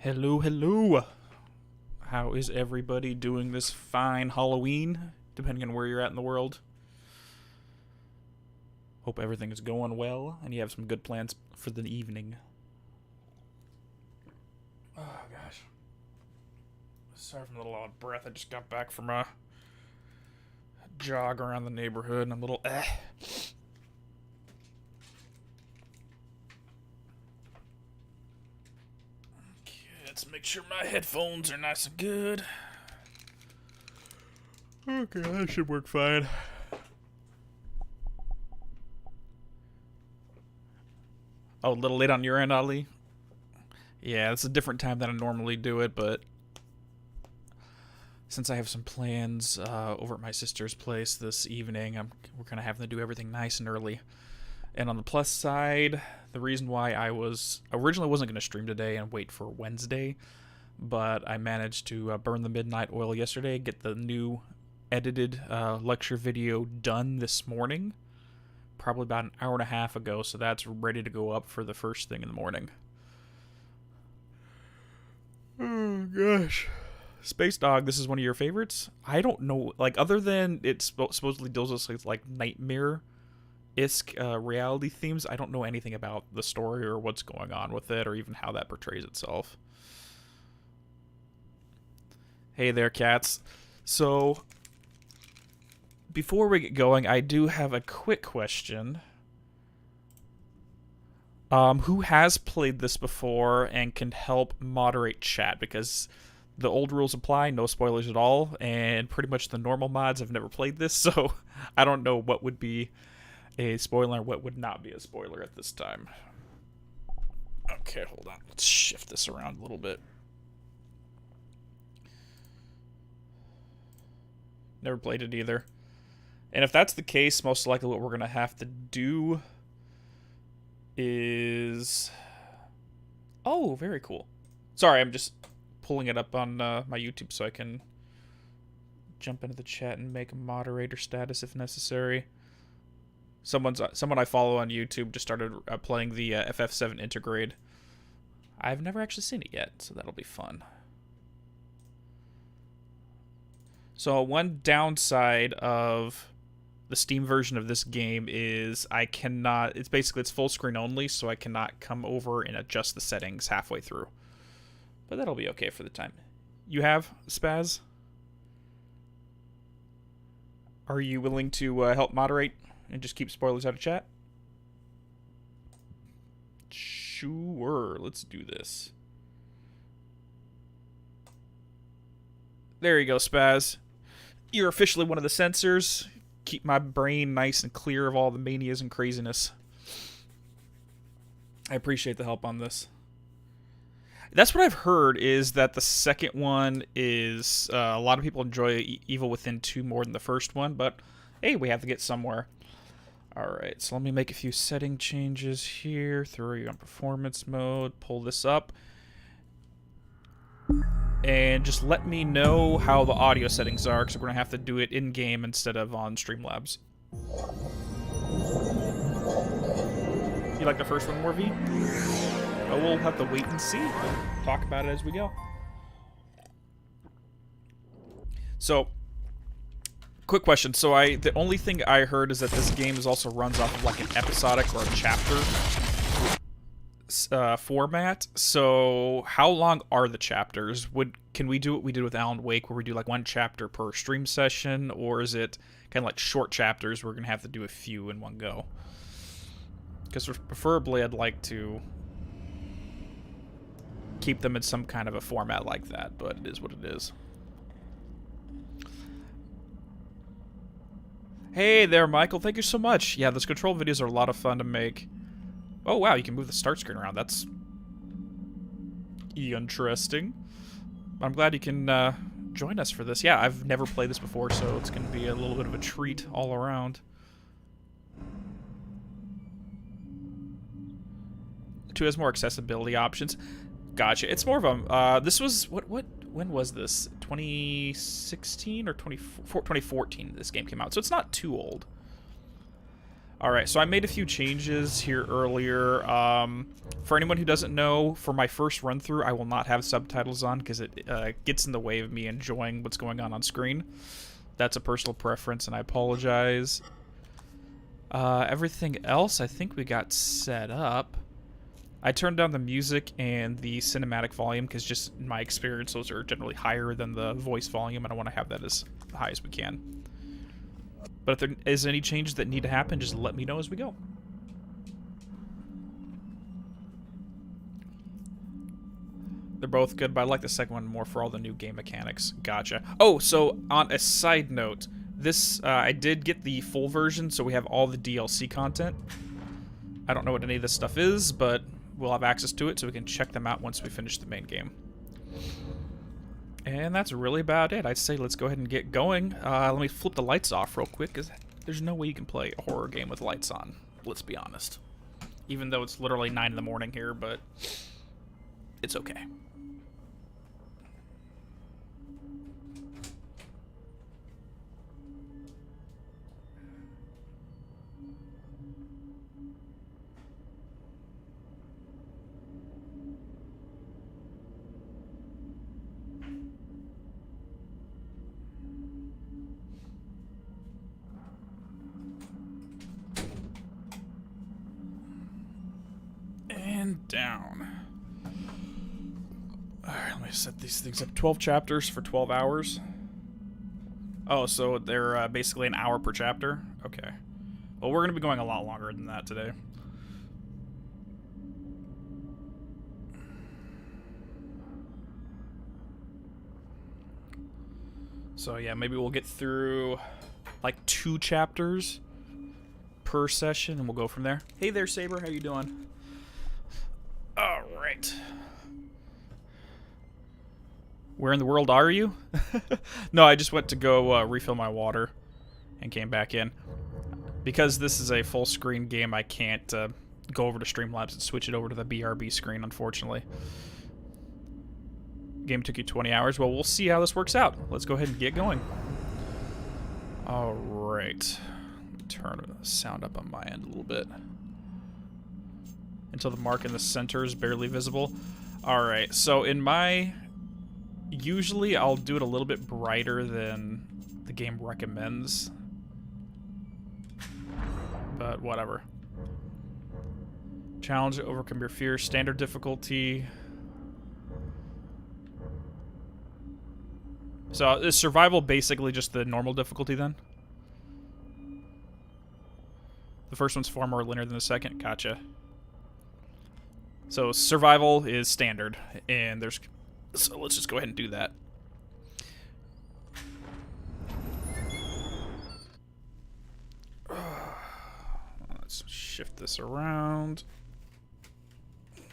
Hello, hello. How is everybody doing this fine Halloween, depending on where you're at in the world? Hope everything is going well and you have some good plans for the evening. Oh, gosh. Sorry for a little out of breath. I just got back from a jog around the neighborhood and I'm a little Let's make sure my headphones are nice and good. Okay, that should work fine. Oh, a little late on your end, Ali? Yeah, it's a different time than I normally do it, but since I have some plans over at my sister's place this evening, we're kind of having to do everything nice and early. And on the plus side, the reason why I originally wasn't going to stream today and wait for Wednesday, but I managed to burn the midnight oil yesterday, get the new edited lecture video done this morning, probably about an hour and a half ago, so that's ready to go up for the first thing in the morning. Oh, gosh. Space Dog, this is one of your favorites? I don't know, like, other than it supposedly deals with, like, nightmare-esque reality themes, I don't know anything about the story or what's going on with it or even how that portrays itself. Hey there, cats. So, before we get going, I do have a quick question. Who has played this before and can help moderate chat? Because the old rules apply, no spoilers at all, and pretty much the normal mods have never played this, so I don't know what would be a spoiler and what would not be a spoiler at this time. Okay, hold on. Let's shift this around a little bit. Never played it either. And if that's the case, most likely what we're going to have to do is... Oh, very cool. Sorry, I'm just pulling it up on my YouTube so I can jump into the chat and make a moderator status if necessary. Someone I follow on YouTube just started playing the FF7 Intergrade. I've never actually seen it yet, so that'll be fun. So one downside of the Steam version of this game is I cannot... It's full screen only, so I cannot come over and adjust the settings halfway through. But that'll be okay for the time. You have, Spaz? Are you willing to help moderate and just keep spoilers out of chat? Sure, let's do this. There you go, Spaz. You're officially one of the censors. Keep my brain nice and clear of all the manias and craziness. I appreciate the help on this. That's what I've heard, is that the second one is... a lot of people enjoy Evil Within 2 more than the first one, but hey, we have to get somewhere. Alright, so let me make a few setting changes here. Throw you on performance mode. Pull this up. And just let me know how the audio settings are, because we're going to have to do it in-game instead of on Streamlabs. You like the first one more, V? Oh, we'll have to wait and see. Talk about it as we go. So, quick question. So the only thing I heard is that this game also runs off of like an episodic or a chapter format. So how long are the chapters? Can we do what we did with Alan Wake, where we do like one chapter per stream session, or is it kind of like short chapters? We're gonna have to do a few in one go. Because preferably, I'd like to keep them in some kind of a format like that, but it is what it is. Hey there, Michael. Thank you so much. Yeah, those control videos are a lot of fun to make. Oh, wow, you can move the start screen around. That's interesting. I'm glad you can join us for this. Yeah, I've never played this before, so it's going to be a little bit of a treat all around. 2 has more accessibility options. Gotcha. It's more of a... this was... When was this? 2016 or 2014 this game came out, so it's not too old. Alright, so I made a few changes here earlier. For anyone who doesn't know, for my first run-through, I will not have subtitles on because it gets in the way of me enjoying what's going on screen. That's a personal preference, and I apologize. Everything else, I think we got set up. I turned down the music and the cinematic volume because just in my experience, those are generally higher than the voice volume, and I want to have that as high as we can. But if there is any changes that need to happen, just let me know as we go. They're both good, but I like the second one more for all the new game mechanics. Gotcha. Oh, so on a side note, this I did get the full version, so we have all the DLC content. I don't know what any of this stuff is, but we'll have access to it, so we can check them out once we finish the main game. And that's really about it. I'd say let's go ahead and get going. Let me flip the lights off real quick, because there's no way you can play a horror game with lights on. Let's be honest. Even though it's literally 9 in the morning here, but it's okay. Down. Alright, let me set these things up. 12 chapters for 12 hours. Oh, so they're basically an hour per chapter? Okay. Well, we're going to be going a lot longer than that today. So yeah, maybe we'll get through like 2 chapters per session and we'll go from there. Hey there, Saber, how you doing? Alright. Where in the world are you? No, I just went to go refill my water and came back in. Because this is a full screen game, I can't go over to Streamlabs and switch it over to the BRB screen, unfortunately. Game took you 20 hours. Well, we'll see how this works out. Let's go ahead and get going. Alright. Let me turn the sound up on my end a little bit. Until the mark in the center is barely visible. Alright, so in my... Usually I'll do it a little bit brighter than the game recommends. But whatever. Challenge to overcome your fears. Standard difficulty. So is survival basically just the normal difficulty then? The first one's far more linear than the second? Gotcha. So survival is standard, and there's... So let's just go ahead and do that. Let's shift this around.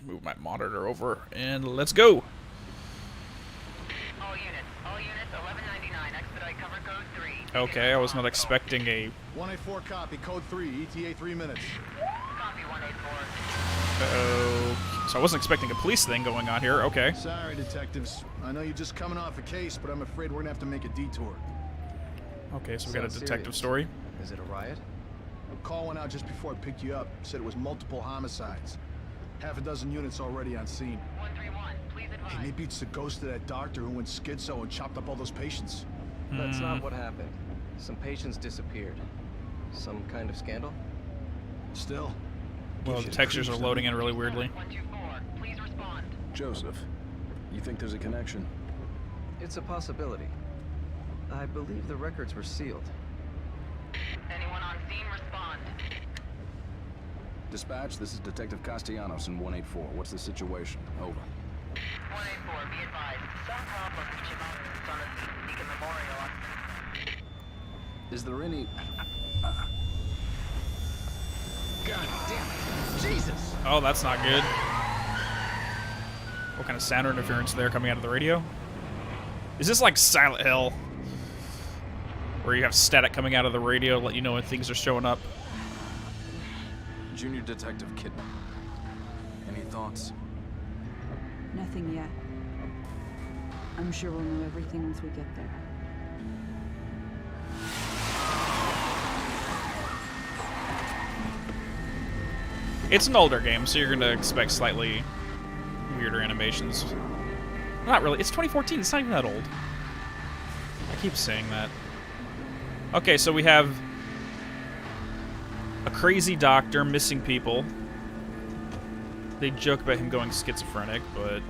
Move my monitor over, and let's go! All units, 1199, expedite cover code 3. Okay, I was not expecting a... 184 copy, code 3, ETA 3 minutes. Copy 184. Uh-oh. So I wasn't expecting a police thing going on here. Okay. Sorry, detectives. I know you're just coming off a case, but I'm afraid we're gonna have to make a detour. Okay, so we got a detective story. Is it a riot? A call went out just before I picked you up. Said it was multiple homicides. Half a dozen units already on scene. 131, please advise. Hey, maybe it's the ghost of that doctor who went schizo and chopped up all those patients. That's not what happened. Some patients disappeared. Some kind of scandal? Still. Well, the textures are loading in really weirdly. 124, please respond. Joseph, you think there's a connection? It's a possibility. I believe the records were sealed. Anyone on scene, respond. Dispatch, this is Detective Castellanos in 184. What's the situation? Over. 184, be advised. Some problem with Shimoda's on the Beacon Memorial. Is there any... God damn it. Jesus! Oh, that's not good. What kind of sound interference there coming out of the radio? Is this like Silent Hill? Where you have static coming out of the radio to let you know when things are showing up? Junior Detective Kidman. Any thoughts? Nothing yet. I'm sure we'll know everything once we get there. It's an older game, so you're gonna expect slightly weirder animations. Not really. It's 2014. It's not even that old. I keep saying that. Okay, so we have a crazy doctor missing people. They joke about him going schizophrenic, but...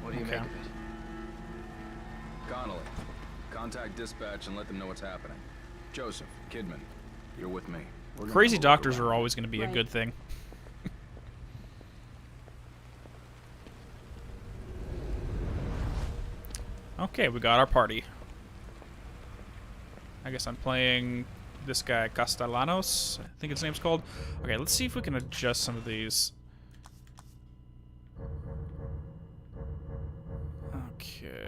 What do you Okay. make of it? Connolly, contact dispatch and let them know what's happening. Joseph, Kidman, you're with me. We're gonna Crazy have a look doctors around. are always going to be a Right. good thing. Okay, we got our party. I guess I'm playing this guy, Castellanos, I think his name's called. Okay, let's see if we can adjust some of these. Okay.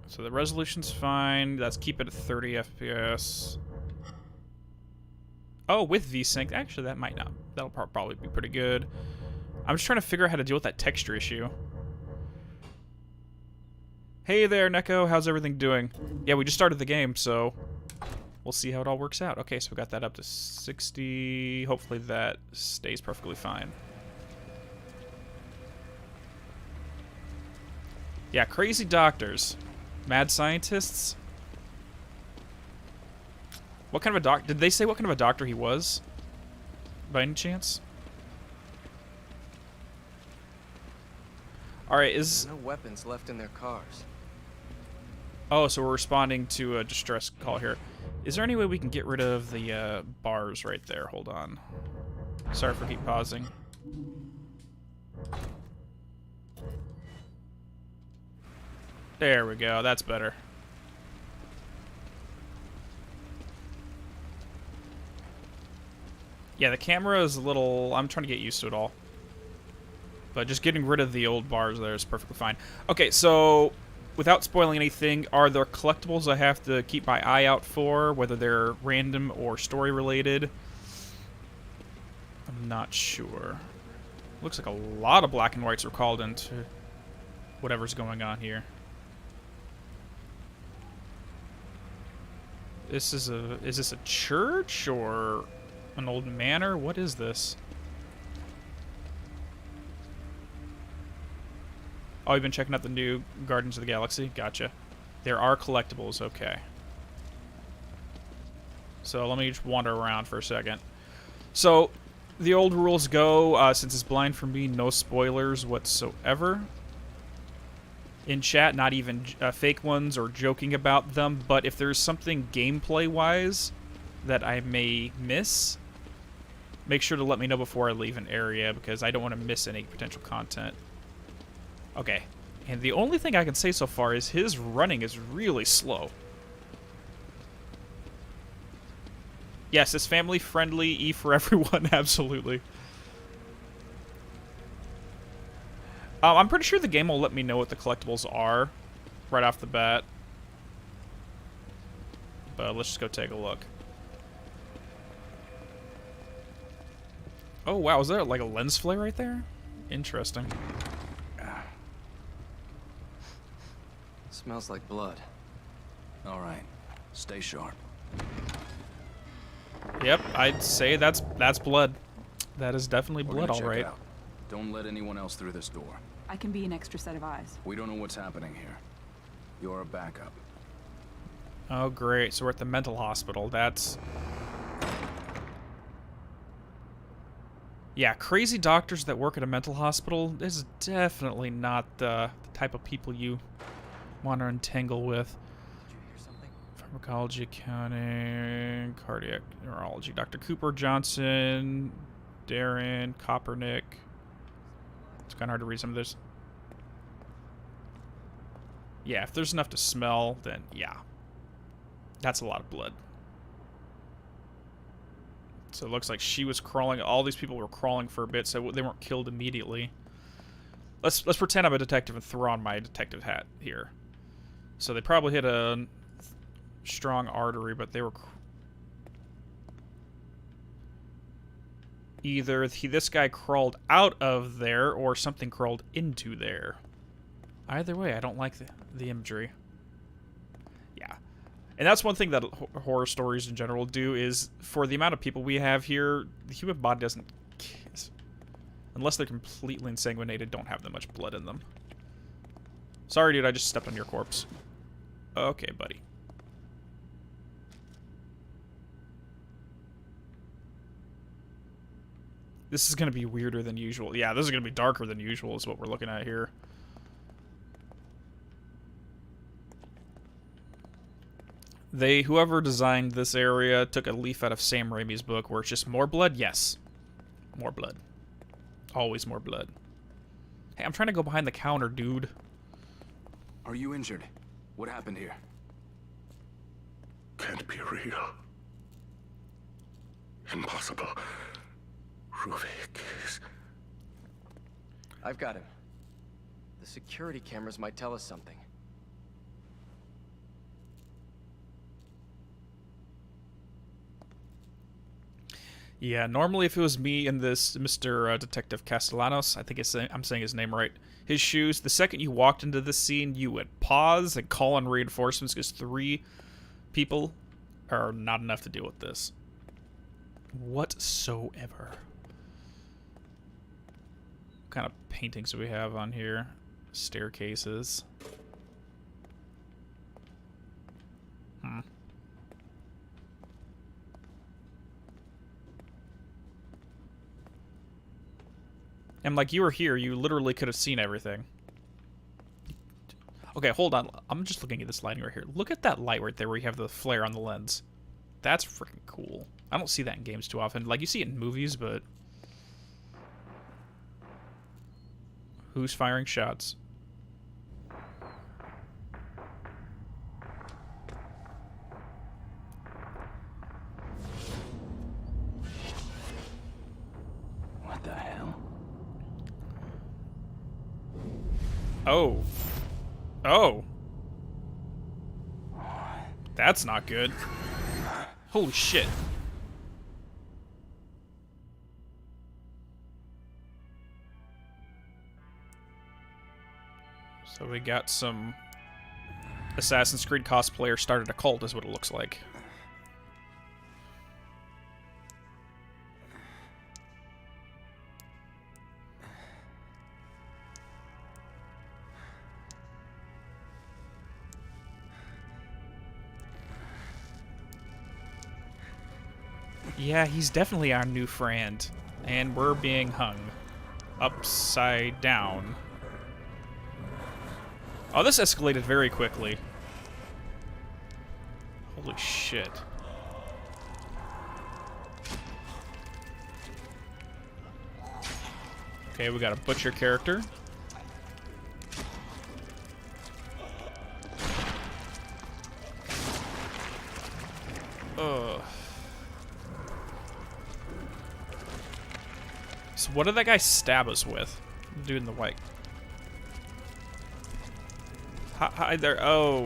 So the resolution's fine. Let's keep it at 30 FPS. Oh, with VSync. Actually, that might not. That'll probably be pretty good. I'm just trying to figure out how to deal with that texture issue. Hey there, Neko. How's everything doing? Yeah, we just started the game, so we'll see how it all works out. Okay, so we got that up to 60. Hopefully that stays perfectly fine. Yeah, crazy doctors. Mad scientists. What kind of a doc? Did they say what kind of a doctor he was? By any chance? Alright, There's no weapons left in their cars. Oh, so we're responding to a distress call here. Is there any way we can get rid of the bars right there? Hold on. Sorry for keep pausing. There we go. That's better. Yeah, the camera is a little... I'm trying to get used to it all. But just getting rid of the old bars there is perfectly fine. Okay, so without spoiling anything, are there collectibles I have to keep my eye out for, whether they're random or story related? I'm not sure. Looks like a lot of black and whites are called into whatever's going on here. Is this a church or an old manor? What is this? Oh, you've been checking out the new Guardians of the Galaxy? Gotcha. There are collectibles, okay. So let me just wander around for a second. So, the old rules go, since it's blind for me, no spoilers whatsoever. In chat, not even fake ones or joking about them, but if there's something gameplay-wise that I may miss, make sure to let me know before I leave an area, because I don't want to miss any potential content. Okay, and the only thing I can say so far is his running is really slow. Yes, it's family-friendly, E for everyone, absolutely. I'm pretty sure the game will let me know what the collectibles are right off the bat. But let's just go take a look. Oh, wow, is there like a lens flare right there? Interesting. Smells like blood. All right, stay sharp. Yep, I'd say that's blood. That is definitely We're blood, gonna all check right. it out. Don't let anyone else through this door. I can be an extra set of eyes. We don't know what's happening here. You're a backup. Oh, great. So we're at the mental hospital. That's... Yeah, crazy doctors that work at a mental hospital, this is definitely not the type of people you want to entangle with. Did you hear something? Pharmacology, accounting, cardiac neurology. Dr. Cooper, Johnson, Darren, Kopernik. It's kind of hard to read some of this. Yeah, if there's enough to smell, then yeah. That's a lot of blood. So it looks like she was crawling. All these people were crawling for a bit, so they weren't killed immediately. Let's pretend I'm a detective and throw on my detective hat here. So they probably hit a strong artery, but they were... Either this guy crawled out of there, or something crawled into there. Either way, I don't like the imagery. Yeah. And that's one thing that horror stories in general do, is for the amount of people we have here, the human body doesn't kiss. Unless they're completely insanguinated, don't have that much blood in them. Sorry, dude, I just stepped on your corpse. Okay, buddy. This is going to be weirder than usual. Yeah, this is going to be darker than usual is what we're looking at here. Whoever designed this area took a leaf out of Sam Raimi's book where it's just more blood. Yes. More blood. Always more blood. Hey, I'm trying to go behind the counter, dude. Are you injured? What happened here? Can't be real. Impossible. Ruvik is... I've got him. The security cameras might tell us something. Yeah, normally if it was me and this Mr. Detective Castellanos, I think I'm saying his name right, his shoes, the second you walked into this scene, you would pause and call on reinforcements because 3 people are not enough to deal with this. Whatsoever. What kind of paintings do we have on here? Staircases. And like, you were here, you literally could have seen everything. Okay, hold on. I'm just looking at this lighting right here. Look at that light right there where you have the flare on the lens. That's freaking cool. I don't see that in games too often. Like, you see it in movies, but... Who's firing shots? What the hell? Oh. Oh. That's not good. Holy shit. So we got some Assassin's Creed cosplayer started a cult is what it looks like. Yeah, he's definitely our new friend. And we're being hung. Upside down. Oh, this escalated very quickly. Holy shit. Okay, we got a butcher character. Ugh. So what did that guy stab us with? The dude in the white. Hi there. Oh.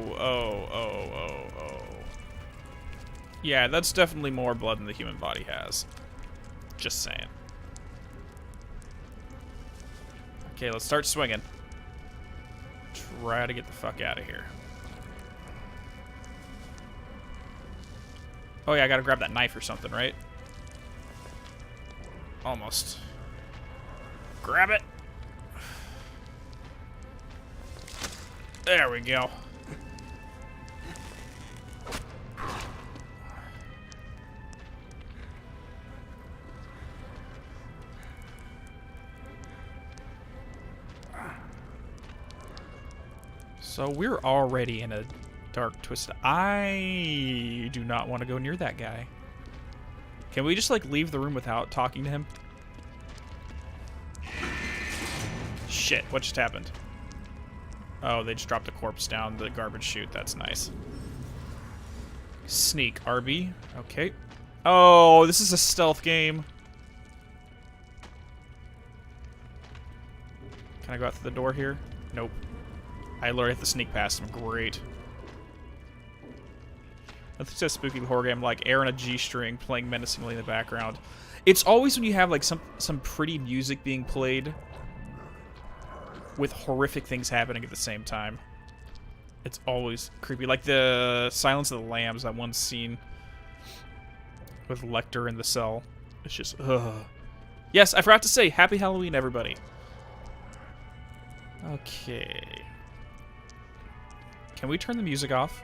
Yeah, that's definitely more blood than the human body has. Just saying. Okay, let's start swinging. Try to get the fuck out of here. Oh yeah, I gotta grab that knife or something, right? Almost. Grab it. There we go. So we're already in a dark twist. I do not want to go near that guy. Can we just like leave the room without talking to him? Shit, what just happened? Oh, they just dropped a corpse down the garbage chute. That's nice. Sneak, RB. Okay. Oh, this is a stealth game. Can I go out through the door here? Nope. I literally have to sneak past him. Great. That's a spooky horror game like air and a G-string playing menacingly in the background. It's always when you have like some pretty music being played with horrific things happening at the same time. It's always creepy. Like the Silence of the Lambs, that one scene with Lecter in the cell. It's just, ugh. Yes, I forgot to say, Happy Halloween, everybody. Okay. Can we turn the music off?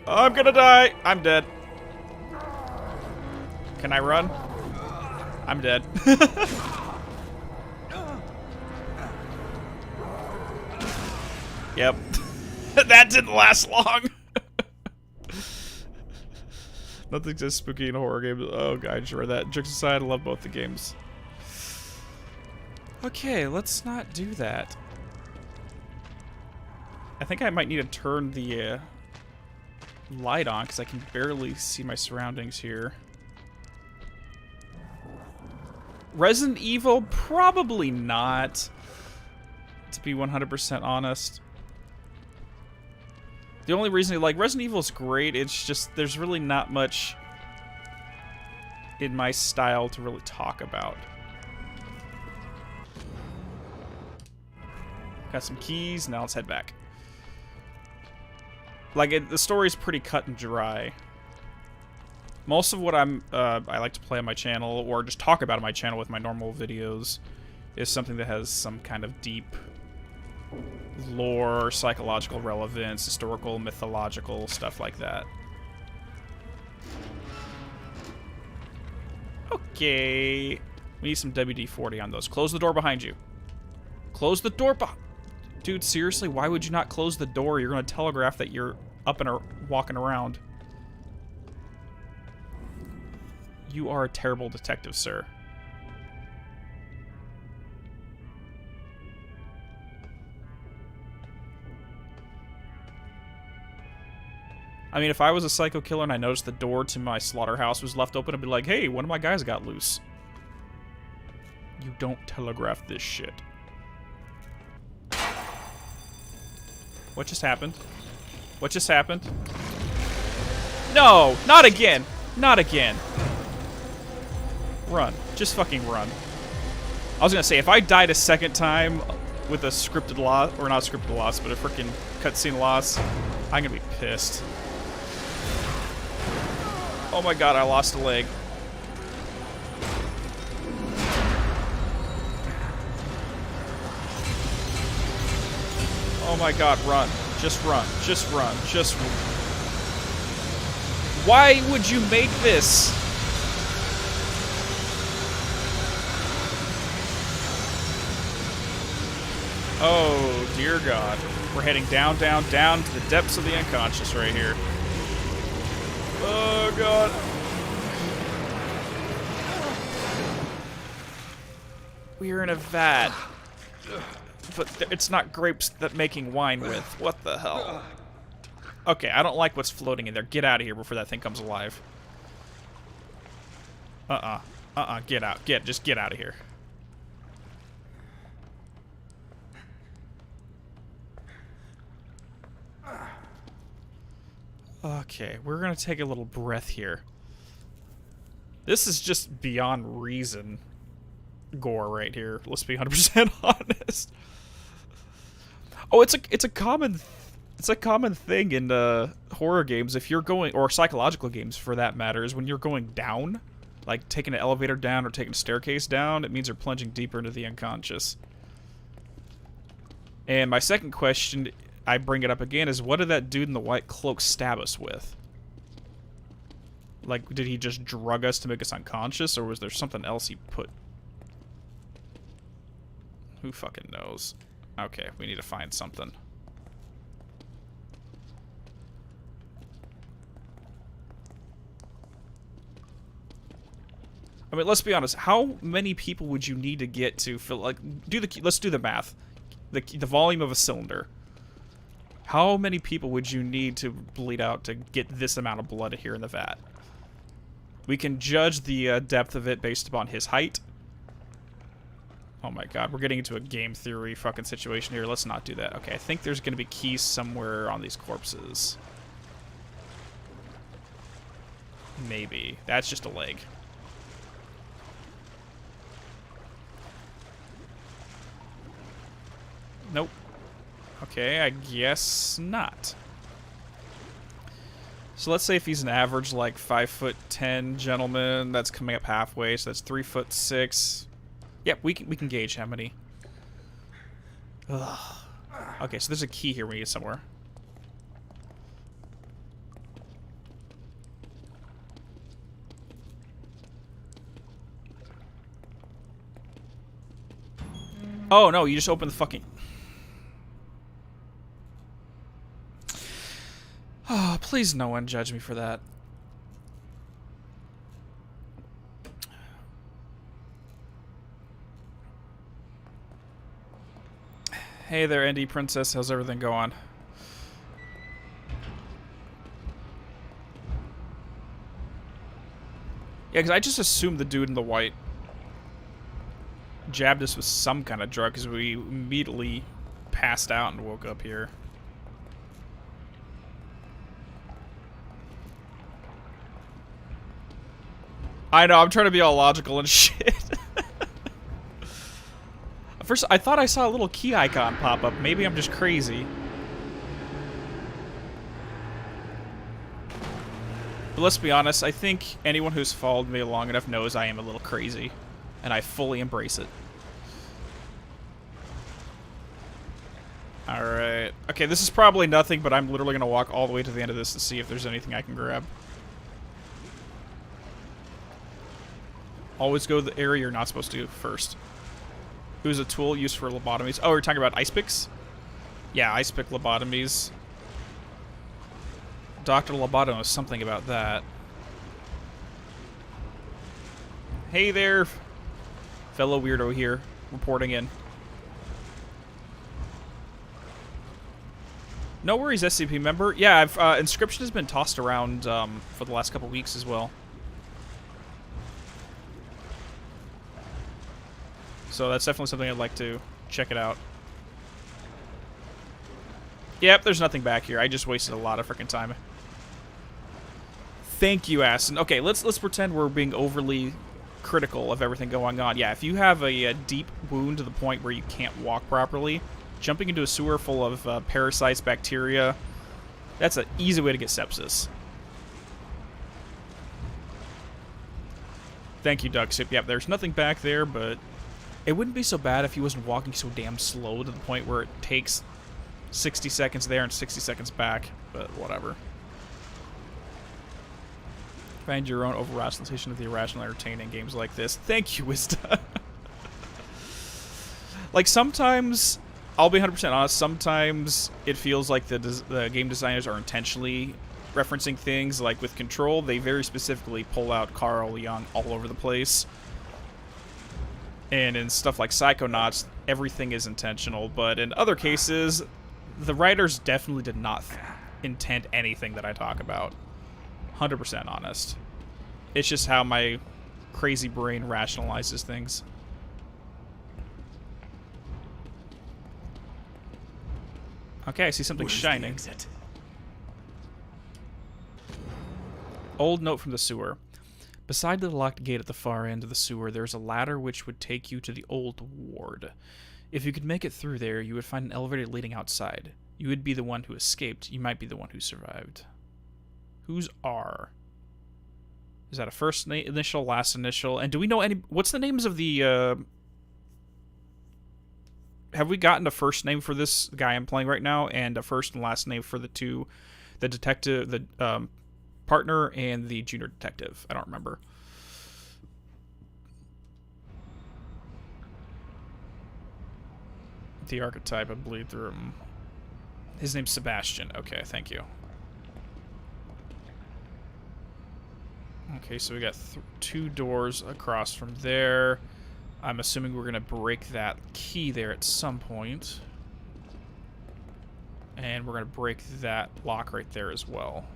I'm gonna die! I'm dead. Can I run? I'm dead. Yep. That didn't last long. Nothing's as spooky in horror games. Oh god, I just read that. Jokes aside, I love both the games. Okay, let's not do that. I think I might need to turn the light on because I can barely see my surroundings here. Resident Evil? Probably not. To be 100% honest. The only reason, like, Resident Evil is great, it's just, there's really not much in my style to really talk about. Got some keys, now let's head back. Like, the story's pretty cut and dry. Most of what I like to play on my channel, or just talk about on my channel with my normal videos, is something that has some kind of deep lore, psychological relevance, historical, mythological, stuff like that. Okay. We need some WD-40 on those. Close the door behind you. Close the door Dude, seriously, why would you not close the door? You're going to telegraph that you're up and walking around. You are a terrible detective, sir. I mean, if I was a psycho killer and I noticed the door to my slaughterhouse was left open, I'd be like, hey, one of my guys got loose. You don't telegraph this shit. What just happened? What just happened? No! Not again! Not again! Run. Just fucking run. I was gonna say, if I died a second time with a scripted loss, or not a scripted loss, but a freaking cutscene loss, I'm gonna be pissed. Oh my god, I lost a leg. Oh my god, run. Just run. Just run. Just run. Why would you make this? Oh, dear god. We're heading down, down, down to the depths of the unconscious right here. Oh god. We're in a vat. But it's not grapes that making wine with. What the hell? Okay, I don't like what's floating in there. Get out of here before that thing comes alive. Get out. Just get out of here. Okay, we're gonna take a little breath here. This is just beyond reason gore right here. Let's be 100% honest. Oh, it's a common thing in horror games if you're going, or psychological games for that matter, is when you're going down, like taking an elevator down or taking a staircase down, it means you're plunging deeper into the unconscious. And my second question, I bring it up again, is what did that dude in the white cloak stab us with? Like, did he just drug us to make us unconscious, or was there something else he put? Who fucking knows? Okay, we need to find something. I mean, let's be honest. How many people would you need to get to fill? Like, let's do the math. The volume of a cylinder. How many people would you need to bleed out to get this amount of blood here in the vat? We can judge the depth of it based upon his height. Oh my god, we're getting into a game theory fucking situation here. Let's not do that. Okay, I think there's going to be keys somewhere on these corpses. Maybe. That's just a leg. Okay, I guess not. So let's say if he's an average, like, 5'10" gentleman, that's coming up halfway, so that's 3'6". Yep, we can gauge how many. Ugh. Okay, so there's a key here we need somewhere. Oh, no, you just opened the fucking... Oh, please no one judge me for that. Hey there, Andy Princess. How's everything going? Yeah, because I just assumed the dude in the white jabbed us with some kind of drug because we immediately passed out and woke up here. I know, I'm trying to be all logical and shit. First, I thought I saw a little key icon pop up. Maybe I'm just crazy. But let's be honest, I think anyone who's followed me long enough knows I am a little crazy. And I fully embrace it. Alright. Okay, this is probably nothing, but I'm literally going to walk all the way to the end of this to see if there's anything I can grab. Always go to the area you're not supposed to go first. It was a tool used for lobotomies. Oh, we're talking about ice picks? Yeah, ice pick lobotomies. Dr. Loboto knows something about that. Hey there, fellow weirdo here, reporting in. No worries, SCP member. Yeah, Inscription has been tossed around for the last couple weeks as well. So that's definitely something I'd like to check it out. Yep, there's nothing back here. I just wasted a lot of freaking time. Thank you, Aston. Okay, let's pretend we're being overly critical of everything going on. Yeah, if you have a deep wound to the point where you can't walk properly, jumping into a sewer full of parasites, bacteria, that's an easy way to get sepsis. Thank you, Doug. Yep, there's nothing back there, but it wouldn't be so bad if he wasn't walking so damn slow to the point where it takes 60 seconds there and 60 seconds back, but whatever. Find your own over-rationalization of the irrational entertaining games like this. Thank you, Wista. Like, sometimes, I'll be 100% honest, sometimes it feels like the game designers are intentionally referencing things. Like with Control, they very specifically pull out Carl Jung all over the place. And in stuff like Psychonauts, everything is intentional. But in other cases, the writers definitely did not intend anything that I talk about. 100% honest. It's just how my crazy brain rationalizes things. Okay, I see something shining. Old note from the sewer. Beside the locked gate at the far end of the sewer, there's a ladder which would take you to the old ward. If you could make it through there, you would find an elevator leading outside. You would be the one who escaped. You might be the one who survived. Who's R? Is that a first initial, last initial? And do we know any... What's the names of the... Have we gotten a first name for this guy I'm playing right now, and a first and last name for the two... The detective... The partner and the junior detective? I don't remember. The archetype, I bleed through him. His name's Sebastian. Okay, thank you. Okay, so we got two doors across from there. I'm assuming we're going to break that key there at some point. And we're going to break that lock right there as well.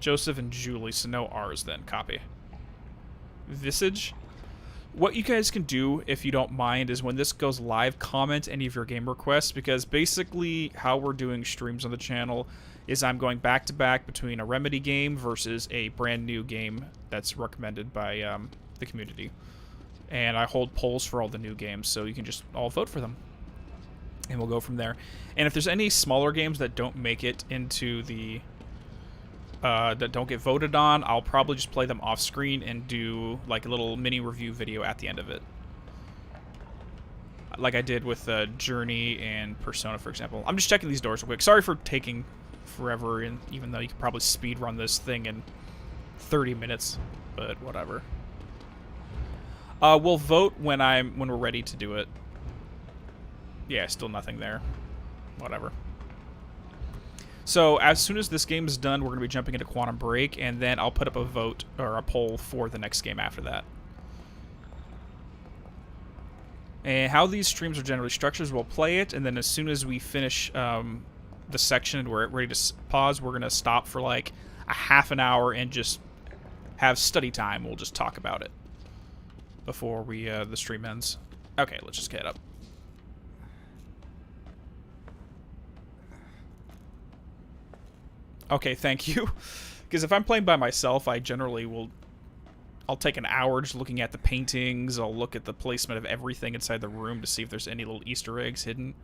Joseph and Julie, so no R's then. Copy. Visage. What you guys can do, if you don't mind, is when this goes live, comment any of your game requests, because basically how we're doing streams on the channel is I'm going back-to-back between a Remedy game versus a brand new game that's recommended by the community. And I hold polls for all the new games, so you can just all vote for them. and we'll go from there. And if there's any smaller games that don't make it into the that don't get voted on, I'll probably just play them off screen and do like a little mini review video at the end of it, like I did with Journey and Persona, for example. I'm just checking these doors real quick. Sorry for taking forever, and even though you could probably speed run this thing in 30 minutes, but whatever. We'll vote when we're ready to do it. Yeah, still nothing there. Whatever. So as soon as this game is done, we're going to be jumping into Quantum Break, and then I'll put up a vote or a poll for the next game after that. And how these streams are generally structured is we'll play it, and then as soon as we finish the section and we're ready to pause, we're going to stop for like a half an hour and just have study time. We'll just talk about it before we the stream ends. Okay, let's just get up. Okay, thank you. Because if I'm playing by myself, I generally I'll take an hour just looking at the paintings. I'll look at the placement of everything inside the room to see if there's any little Easter eggs hidden.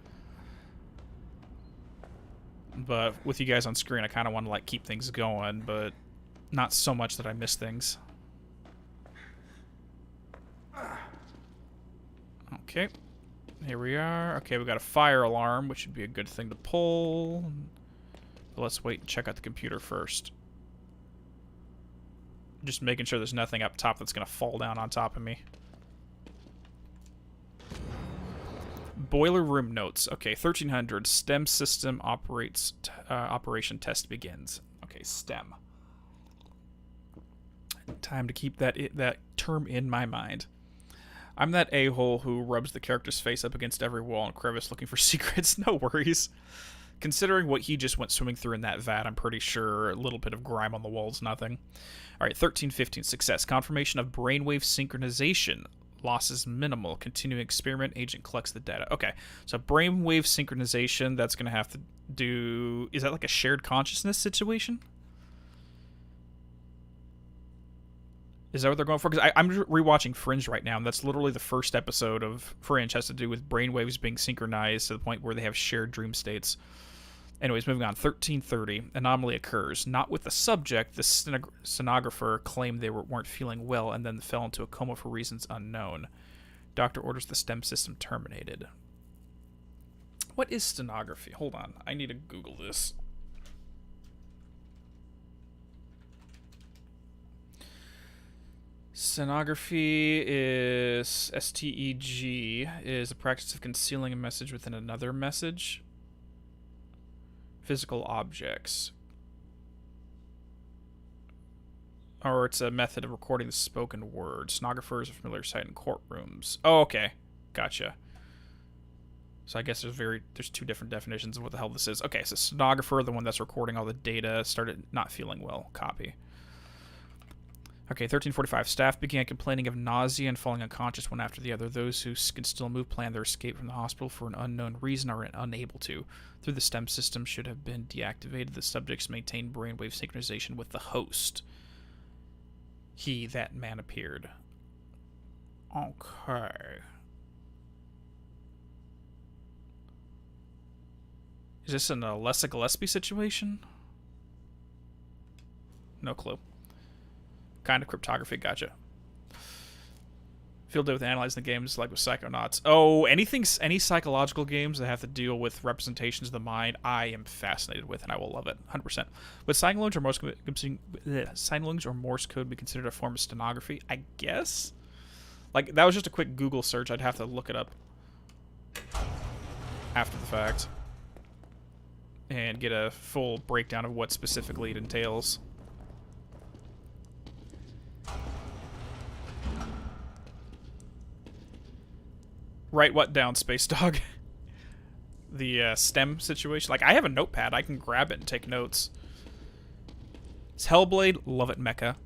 But with you guys on screen, I kind of want to like keep things going, but not so much that I miss things. Okay, here we are. Okay, we got a fire alarm, which would be a good thing to pull. But let's wait and check out the computer first. Just making sure there's nothing up top that's going to fall down on top of me. Boiler room notes. Okay, 1300. STEM system operates. Operation test begins. Okay, STEM. Time to keep that term in my mind. I'm that a-hole who rubs the character's face up against every wall and crevice looking for secrets. No worries. Considering what he just went swimming through in that vat, I'm pretty sure a little bit of grime on the wall's nothing. Alright, 1315. Success. Confirmation of brainwave synchronization. Loss is minimal. Continuing experiment. Agent collects the data. Okay, so brainwave synchronization, that's going to have to do... Is that like a shared consciousness situation? Is that what they're going for? Because I'm rewatching Fringe right now, and that's literally the first episode of Fringe has to do with brainwaves being synchronized to the point where they have shared dream states. Anyways, moving on. 1330. Anomaly occurs. Not with the subject. The stenographer claimed they weren't feeling well and then fell into a coma for reasons unknown. Doctor orders the STEM system terminated. What is stenography? Hold on. I need to Google this. Stenography is STEG, is a practice of concealing a message within another message. Physical objects. Or it's a method of recording the spoken word. Stenographer is a familiar sight in courtrooms. Oh, okay. Gotcha. So I guess there's two different definitions of what the hell this is. Okay, so stenographer, the one that's recording all the data, started not feeling well. Copy. Okay, 1345. Staff began complaining of nausea and falling unconscious one after the other. Those who can still move plan their escape from the hospital for an unknown reason are unable to. Through the STEM system should have been deactivated. The subjects maintain brainwave synchronization with the host. That man appeared. Okay. Is this an Alessa Gillespie situation? No clue. Kind of cryptography, gotcha. Field day with analyzing the games like with Psychonauts. Oh, any psychological games that have to deal with representations of the mind, I am fascinated with, and I will love it, 100%. Would sign language or Morse code be considered a form of stenography? I guess. Like, that was just a quick Google search. I'd have to look it up after the fact and get a full breakdown of what specifically it entails. Write what down, Space Dog? The STEM situation. Like, I have a notepad. I can grab it and take notes. It's Hellblade. Love it, Mecha.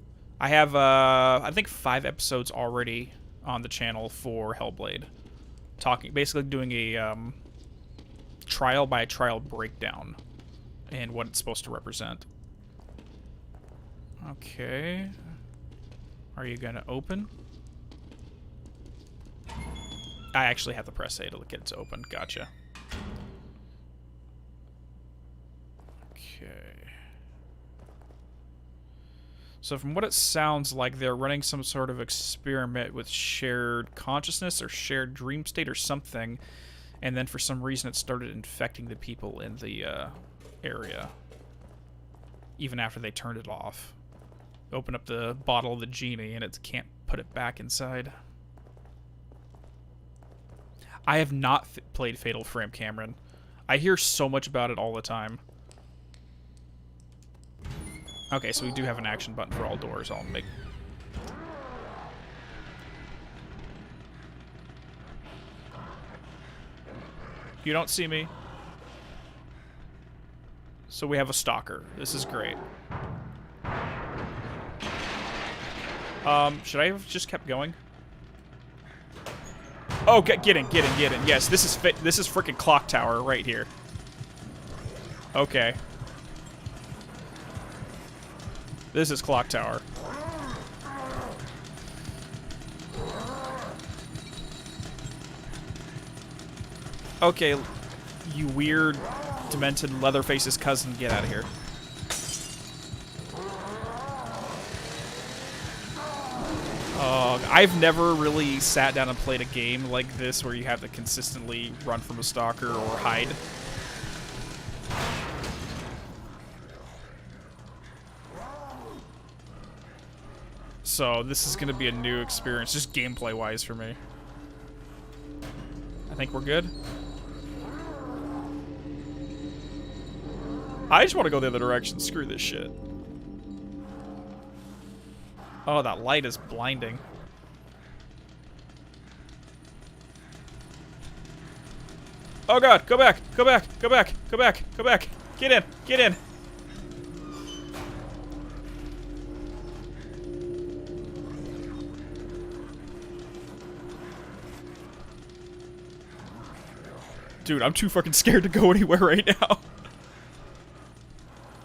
I have, I think 5 episodes already on the channel for Hellblade. Basically doing a trial-by-trial breakdown and what it's supposed to represent. Okay. Are you gonna open? I actually have to press A to get it to open. Gotcha. Okay. So from what it sounds like, they're running some sort of experiment with shared consciousness or shared dream state or something, and then for some reason it started infecting the people in the area, even after they turned it off. Open up the bottle of the genie and it can't put it back inside. I have not played Fatal Frame, Cameron. I hear so much about it all the time. Okay, so we do have an action button for all doors. I'll make... You don't see me. So we have a stalker. This is great. Should I have just kept going? Oh, get in. Yes, this is freaking Clock Tower right here. Okay. This is Clock Tower. Okay, you weird, demented Leatherface's cousin, get out of here. I've never really sat down and played a game like this where you have to consistently run from a stalker or hide. So this is going to be a new experience, just gameplay-wise for me. I think we're good. I just want to go the other direction. Screw this shit. Oh, that light is blinding. Oh god, go back, go back, go back, go back, go back. Get in, get in. Dude, I'm too fucking scared to go anywhere right now.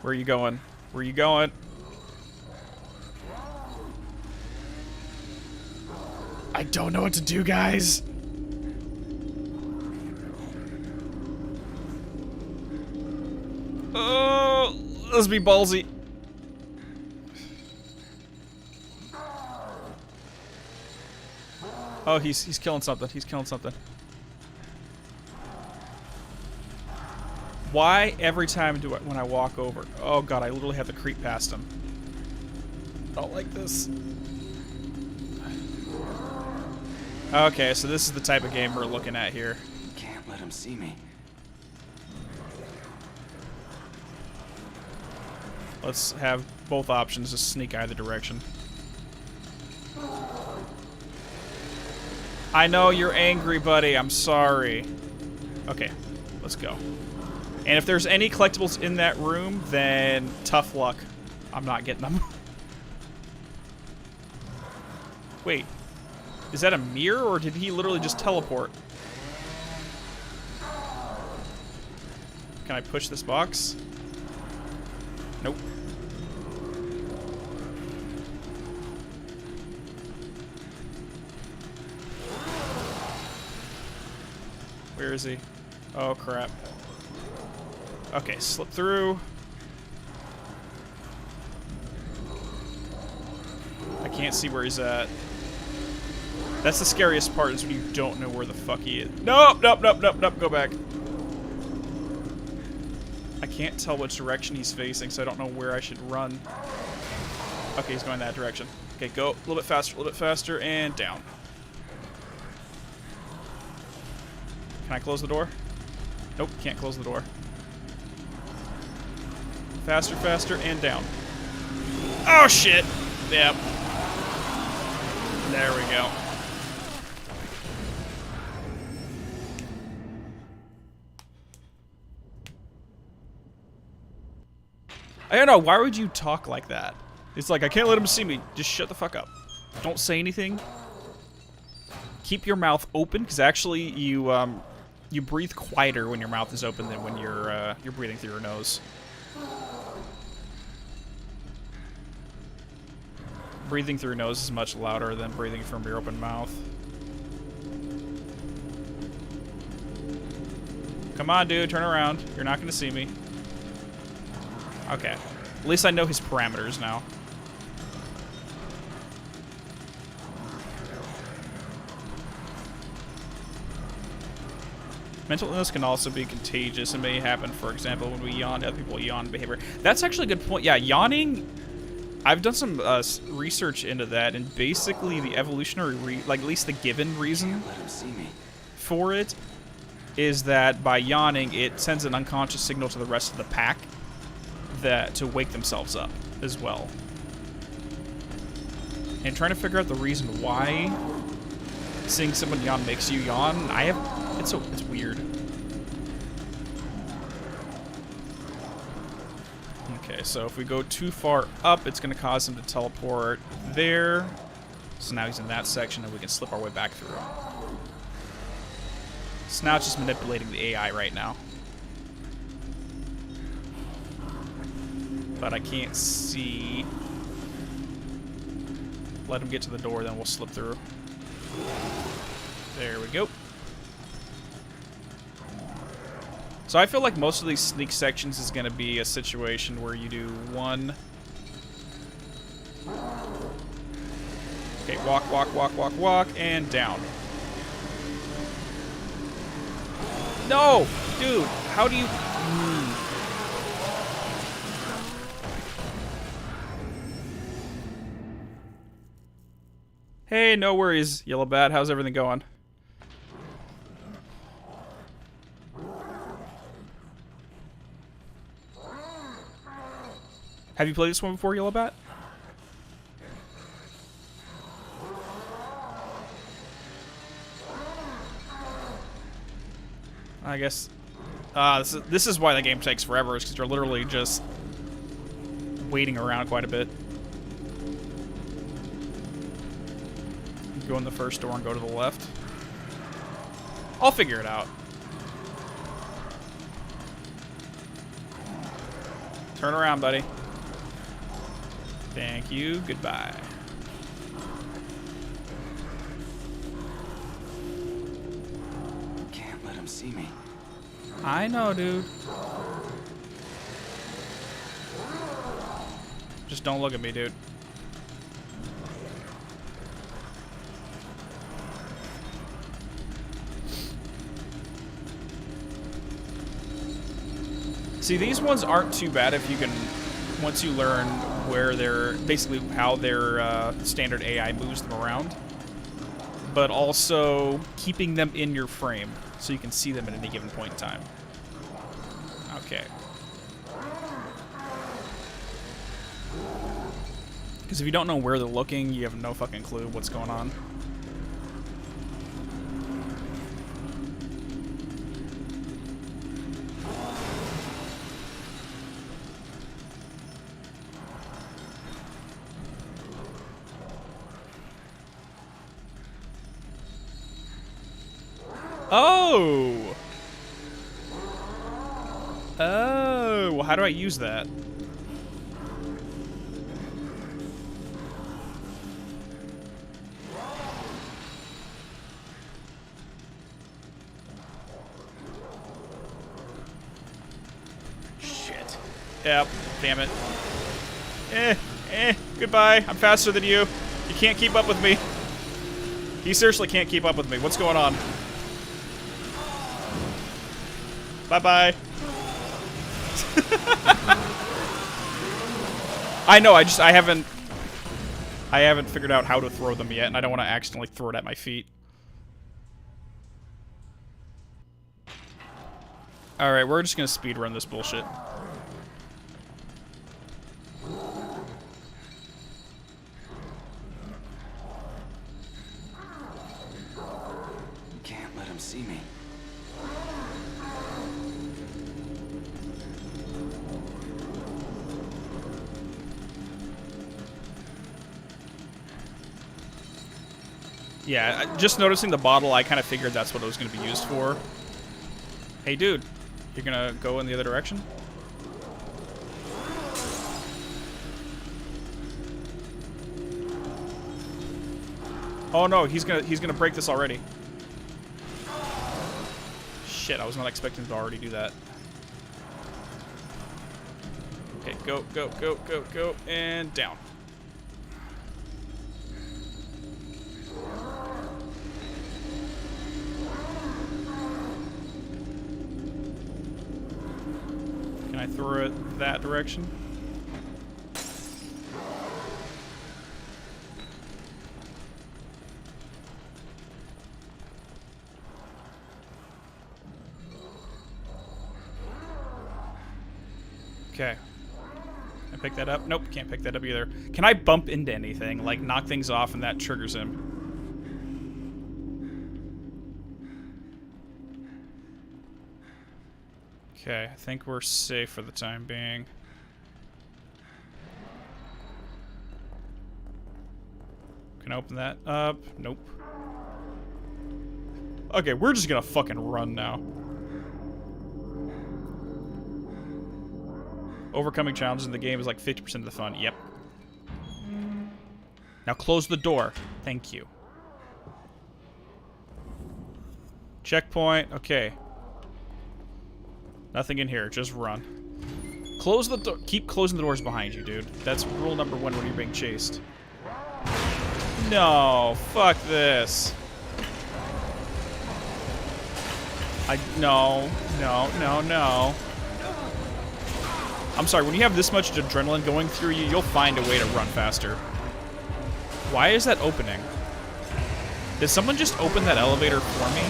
Where are you going? Where are you going? I don't know what to do, guys. Oh, let's be ballsy. Oh, he's killing something. He's killing something. Why every time do I, when I walk over? Oh god, I literally have to creep past him. I don't like this. Okay, so this is the type of game we're looking at here. Can't let him see me. Let's have both options, just sneak either direction. I know you're angry, buddy. I'm sorry. Okay, let's go. And if there's any collectibles in that room, then tough luck. I'm not getting them. Wait. Is that a mirror, or did he literally just teleport? Can I push this box? Nope. Where is he? Oh, crap. Okay, slip through. I can't see where he's at. That's the scariest part, is when you don't know where the fuck he is. Nope, nope, nope, nope, nope, go back. I can't tell which direction he's facing, so I don't know where I should run. Okay, he's going that direction. Okay, go a little bit faster, and down. Can I close the door? Nope, can't close the door. Faster, faster, and down. Oh, shit! Yep. There we go. I don't know, why would you talk like that? It's like, I can't let him see me. Just shut the fuck up. Don't say anything. Keep your mouth open, because actually you breathe quieter when your mouth is open than when you're breathing through your nose. Breathing through your nose is much louder than breathing from your open mouth. Come on, dude, turn around. You're not gonna see me. Okay. At least I know his parameters now. Mental illness can also be contagious and may happen, for example, when we yawn, other people yawn behavior. That's actually a good point. Yeah, yawning, I've done some research into that, and basically the evolutionary, like at least the given reason for it is that by yawning, it sends an unconscious signal to the rest of the pack that to wake themselves up as well. And trying to figure out the reason why seeing someone yawn makes you yawn, it's weird. Okay, so if we go too far up, it's going to cause him to teleport there. So now he's in that section, and we can slip our way back through. So now it's just manipulating the AI right now. But I can't see. Let him get to the door, then we'll slip through. There we go. So I feel like most of these sneak sections is going to be a situation where you do one. Okay, walk, walk, walk, walk, walk, and down. No! Dude, how do you... Hey, no worries, Yellow Bat. How's everything going? Have you played this one before, Yellow Bat? I guess this is why the game takes forever, is because you're literally just waiting around quite a bit. Go in the first door and go to the left. I'll figure it out. Turn around, buddy. Thank you. Goodbye. Can't let him see me. I know, dude. Just don't look at me, dude. See, these ones aren't too bad if you can, once you learn where they're, basically how their standard AI moves them around, but also keeping them in your frame so you can see them at any given point in time. Okay. Because if you don't know where they're looking, you have no fucking clue what's going on. Oh! Oh, well, how do I use that? Shit. Yep, damn it. Goodbye. I'm faster than you. You can't keep up with me. He seriously can't keep up with me. What's going on? Bye-bye. I know, I haven't figured out how to throw them yet, and I don't want to accidentally throw it at my feet. Alright, we're just gonna speedrun this bullshit. Can't let him see me. Yeah, just noticing the bottle, I kind of figured that's what it was going to be used for. Hey, dude, you're going to go in the other direction? Oh no, he's gonna break this already. Shit, I was not expecting him to already do that. Okay, go, go, go, go, go, and down. Can I throw it that direction? Okay. Can I pick that up? Nope, can't pick that up either. Can I bump into anything? Like, knock things off and that triggers him? Okay, I think we're safe for the time being. Can I open that up? Nope. Okay, we're just gonna fucking run now. Overcoming challenges in the game is like 50% of the fun. Yep. Now close the door. Thank you. Checkpoint. Okay. Nothing in here. Just run. Close the door. Keep closing the doors behind you, dude. That's rule number 1 when you're being chased. No. Fuck this. No. No, no, no. I'm sorry, when you have this much adrenaline going through you, you'll find a way to run faster. Why is that opening? Did someone just open that elevator for me?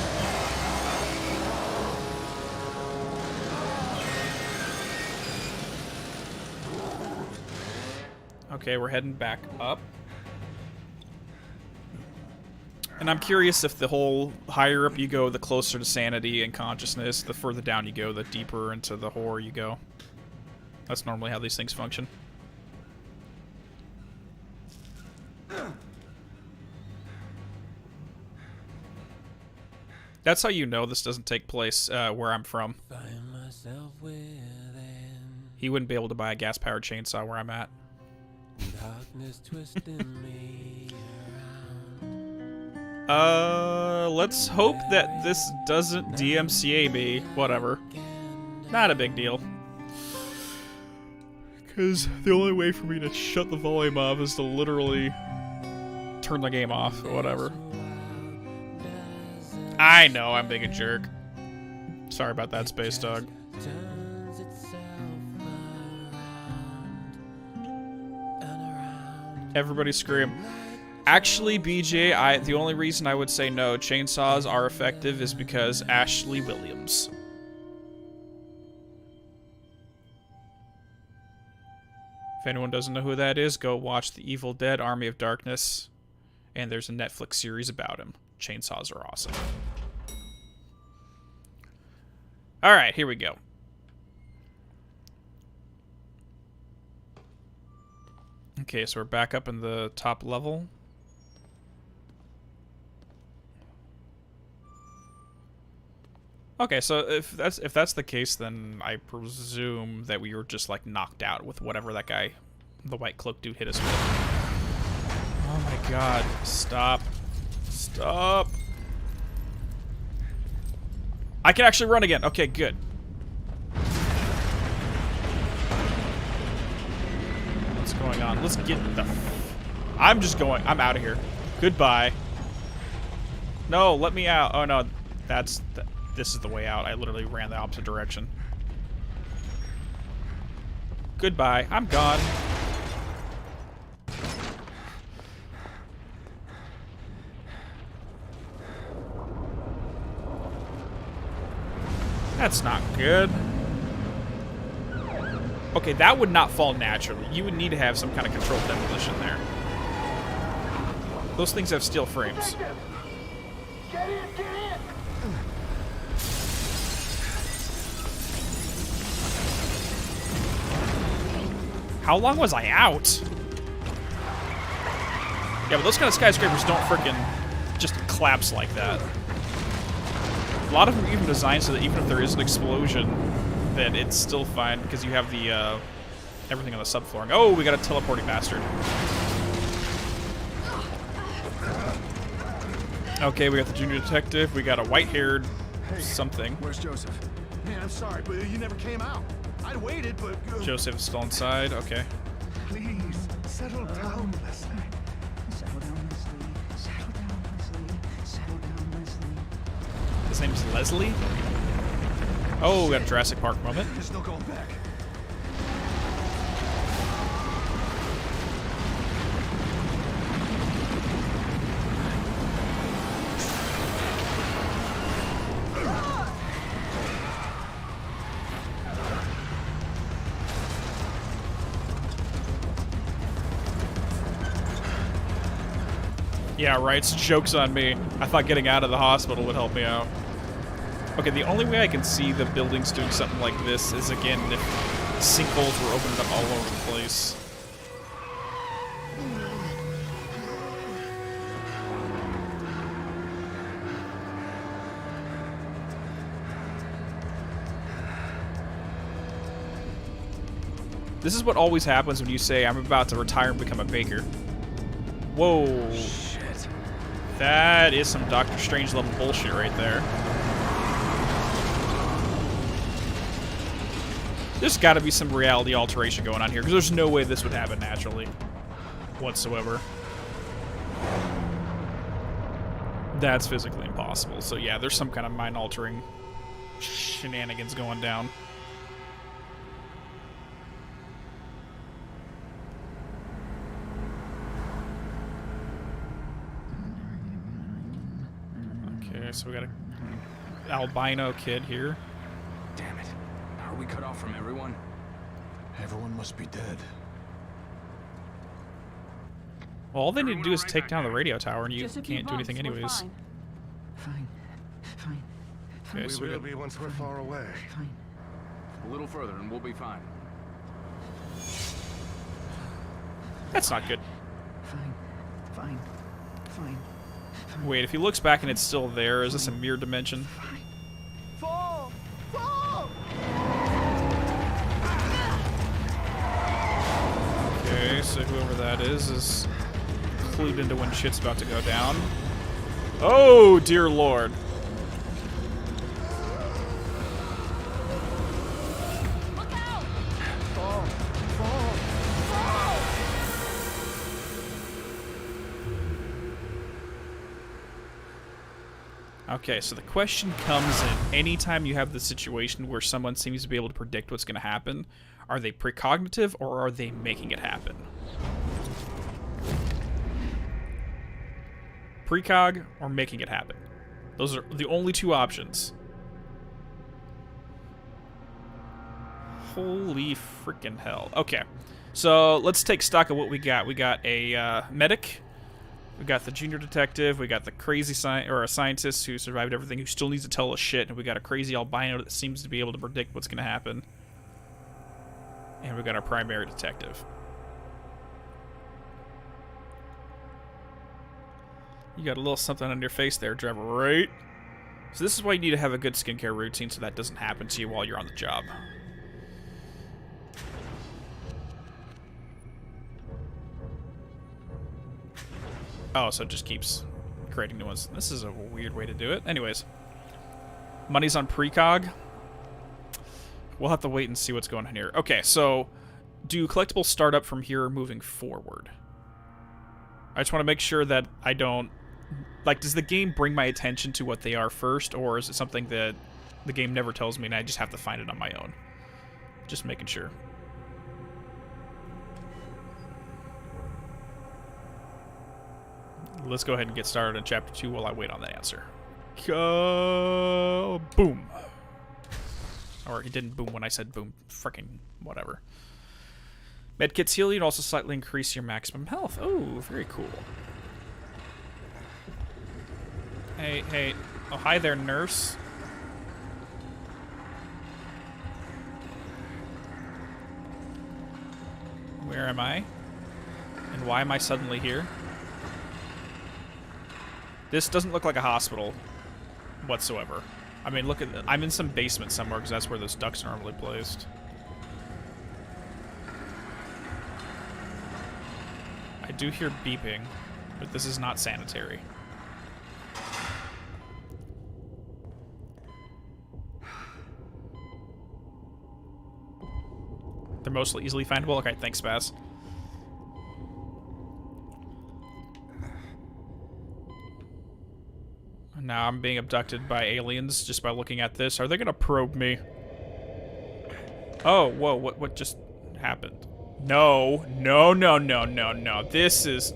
Okay, we're heading back up. And I'm curious if the whole higher up you go, the closer to sanity and consciousness, the further down you go, the deeper into the horror you go. That's normally how these things function. That's how you know this doesn't take place where I'm from. He wouldn't be able to buy a gas-powered chainsaw where I'm at. Let's hope that this doesn't DMCA me. Whatever. Not a big deal. Because the only way for me to shut the volume off is to literally turn the game off or whatever. I know, I'm being a jerk. Sorry about that, Space Dog. Everybody scream. Actually, BJ, the only reason I would say no, chainsaws are effective is because Ashley Williams. If anyone doesn't know who that is, go watch The Evil Dead Army of Darkness. And there's a Netflix series about him. Chainsaws are awesome. Alright, here we go. Okay, so we're back up in the top level. Okay, so if that's the case, then I presume that we were just like knocked out with whatever that guy, the white cloak dude, hit us with. Oh my god! Stop! Stop! I can actually run again. Okay, good. What's going on? Let's get the. I'm just going. I'm out of here. Goodbye. No, let me out. Oh no, that's. This is the way out. I literally ran the opposite direction. Goodbye. I'm gone. That's not good. Okay, that would not fall naturally. You would need to have some kind of controlled demolition there. Those things have steel frames. Get in, get in! How long was I out? Yeah, but those kind of skyscrapers don't freaking just collapse like that. A lot of them are even designed so that even if there is an explosion, then it's still fine because you have the everything on the subfloor. Oh, we got a teleporting bastard. Okay, we got the junior detective. We got a white-haired something. Where's Joseph? Man, I'm sorry, but you never came out. I'd waited, but... Joseph is still inside. Okay. Please, settle down, Leslie. Settle down, Leslie. Settle down, Leslie. Settle down, Leslie. His name's Leslie? Oh, we got a Jurassic Park moment. There's no going back. Yeah, right. It's joke's on me. I thought getting out of the hospital would help me out. Okay, the only way I can see the buildings doing something like this is, again, if sinkholes were opened up all over the place. This is what always happens when you say, I'm about to retire and become a baker. Whoa. Shit. That is some Doctor Strange level bullshit right there. There's got to be some reality alteration going on here, because there's no way this would happen naturally whatsoever. That's physically impossible. So yeah, there's some kind of mind-altering shenanigans going down. Okay, so we got a albino kid here. Damn it. Are we cut off from everyone? Everyone must be dead. Well, all they need to do is take down the radio tower, and you Just a few can't do anything bumps, we're anyways. fine. Fine. Fine. Okay, We so we will got, be once we're far away. Fine. A little further and we'll be fine. that's not good. Fine. Fine. Fine. Fine. Wait, if he looks back and it's still there, is this a mirror dimension? Fall! Fall! Okay, so whoever that is clued into when shit's about to go down. Oh, dear lord. Look out! Fall! Fall! Okay, so the question comes in anytime you have the situation where someone seems to be able to predict what's going to happen. Are they precognitive or are they making it happen? Precog or making it happen. Those are the only two options. Holy freaking hell. Okay, so let's take stock of what we got. We got a medic. We got the junior detective. We got the crazy scientist who survived everything, who still needs to tell us shit. And we got a crazy albino that seems to be able to predict what's going to happen. And we got our primary detective. You got a little something on your face there, Trevor, right? So this is why you need to have a good skincare routine so that doesn't happen to you while you're on the job. Oh, so it just keeps creating new ones. This is a weird way to do it. Anyways. Money's on precog. We'll have to wait and see what's going on here. Okay, so do collectibles start up from here moving forward? I just want to make sure that I don't... Like, does the game bring my attention to what they are first, or is it something that the game never tells me and I just have to find it on my own? Just making sure. Let's go ahead and get started in Chapter 2 while I wait on the answer. Boom. Or it didn't boom when I said boom. Frickin' whatever. Medkits heal you and also slightly increase your maximum health. Oh, very cool. Hey, hey. Oh, hi there, nurse. Where am I? And why am I suddenly here? This doesn't look like a hospital whatsoever. I mean, look at I'm in some basement somewhere because that's where those ducks are normally placed. I do hear beeping, but this is not sanitary. They're mostly easily findable? Okay, thanks, Spaz. Now I'm being abducted by aliens just by looking at this. Are they gonna probe me? Oh, whoa, what just happened? No, no, no, no, no, no. This is,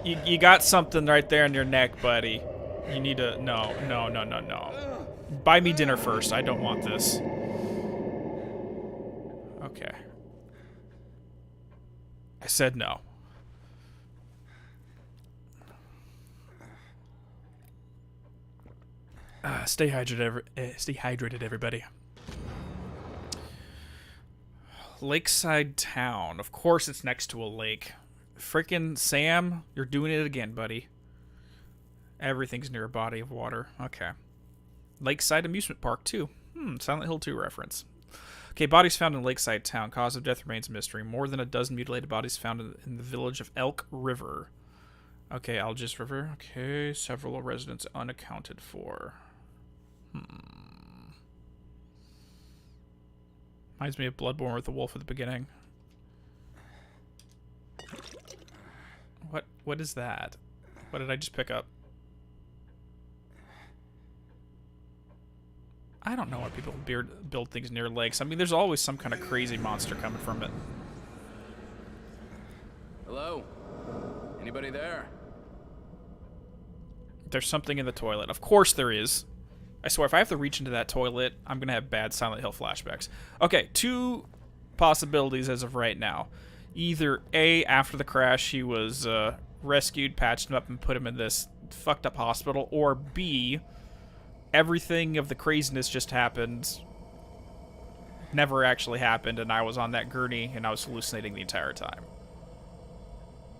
You got something right there in your neck, buddy. You need to, no, no, no, no, no. Buy me dinner first. I don't want this. Okay. I said no. Stay hydrated, everybody. Lakeside Town. Of course it's next to a lake. Frickin' Sam, you're doing it again, buddy. Everything's near a body of water. Okay. Lakeside Amusement Park, too. Silent Hill 2 reference. Okay, bodies found in Lakeside Town. Cause of death remains a mystery. More than a dozen mutilated bodies found in the village of Elk River. Okay, Algis River. Okay, several residents unaccounted for. Reminds me of Bloodborne with the wolf at the beginning. What is that? What did I just pick up? I don't know why people build things near lakes. I mean, there's always some kind of crazy monster coming from it. Hello? Anybody there? There's something in the toilet. Of course there is. I swear, if I have to reach into that toilet, I'm going to have bad Silent Hill flashbacks. Okay, 2 possibilities as of right now. Either A, after the crash, he was rescued, patched him up, and put him in this fucked up hospital. Or B, everything of the craziness just happened, never actually happened, and I was on that gurney, and I was hallucinating the entire time.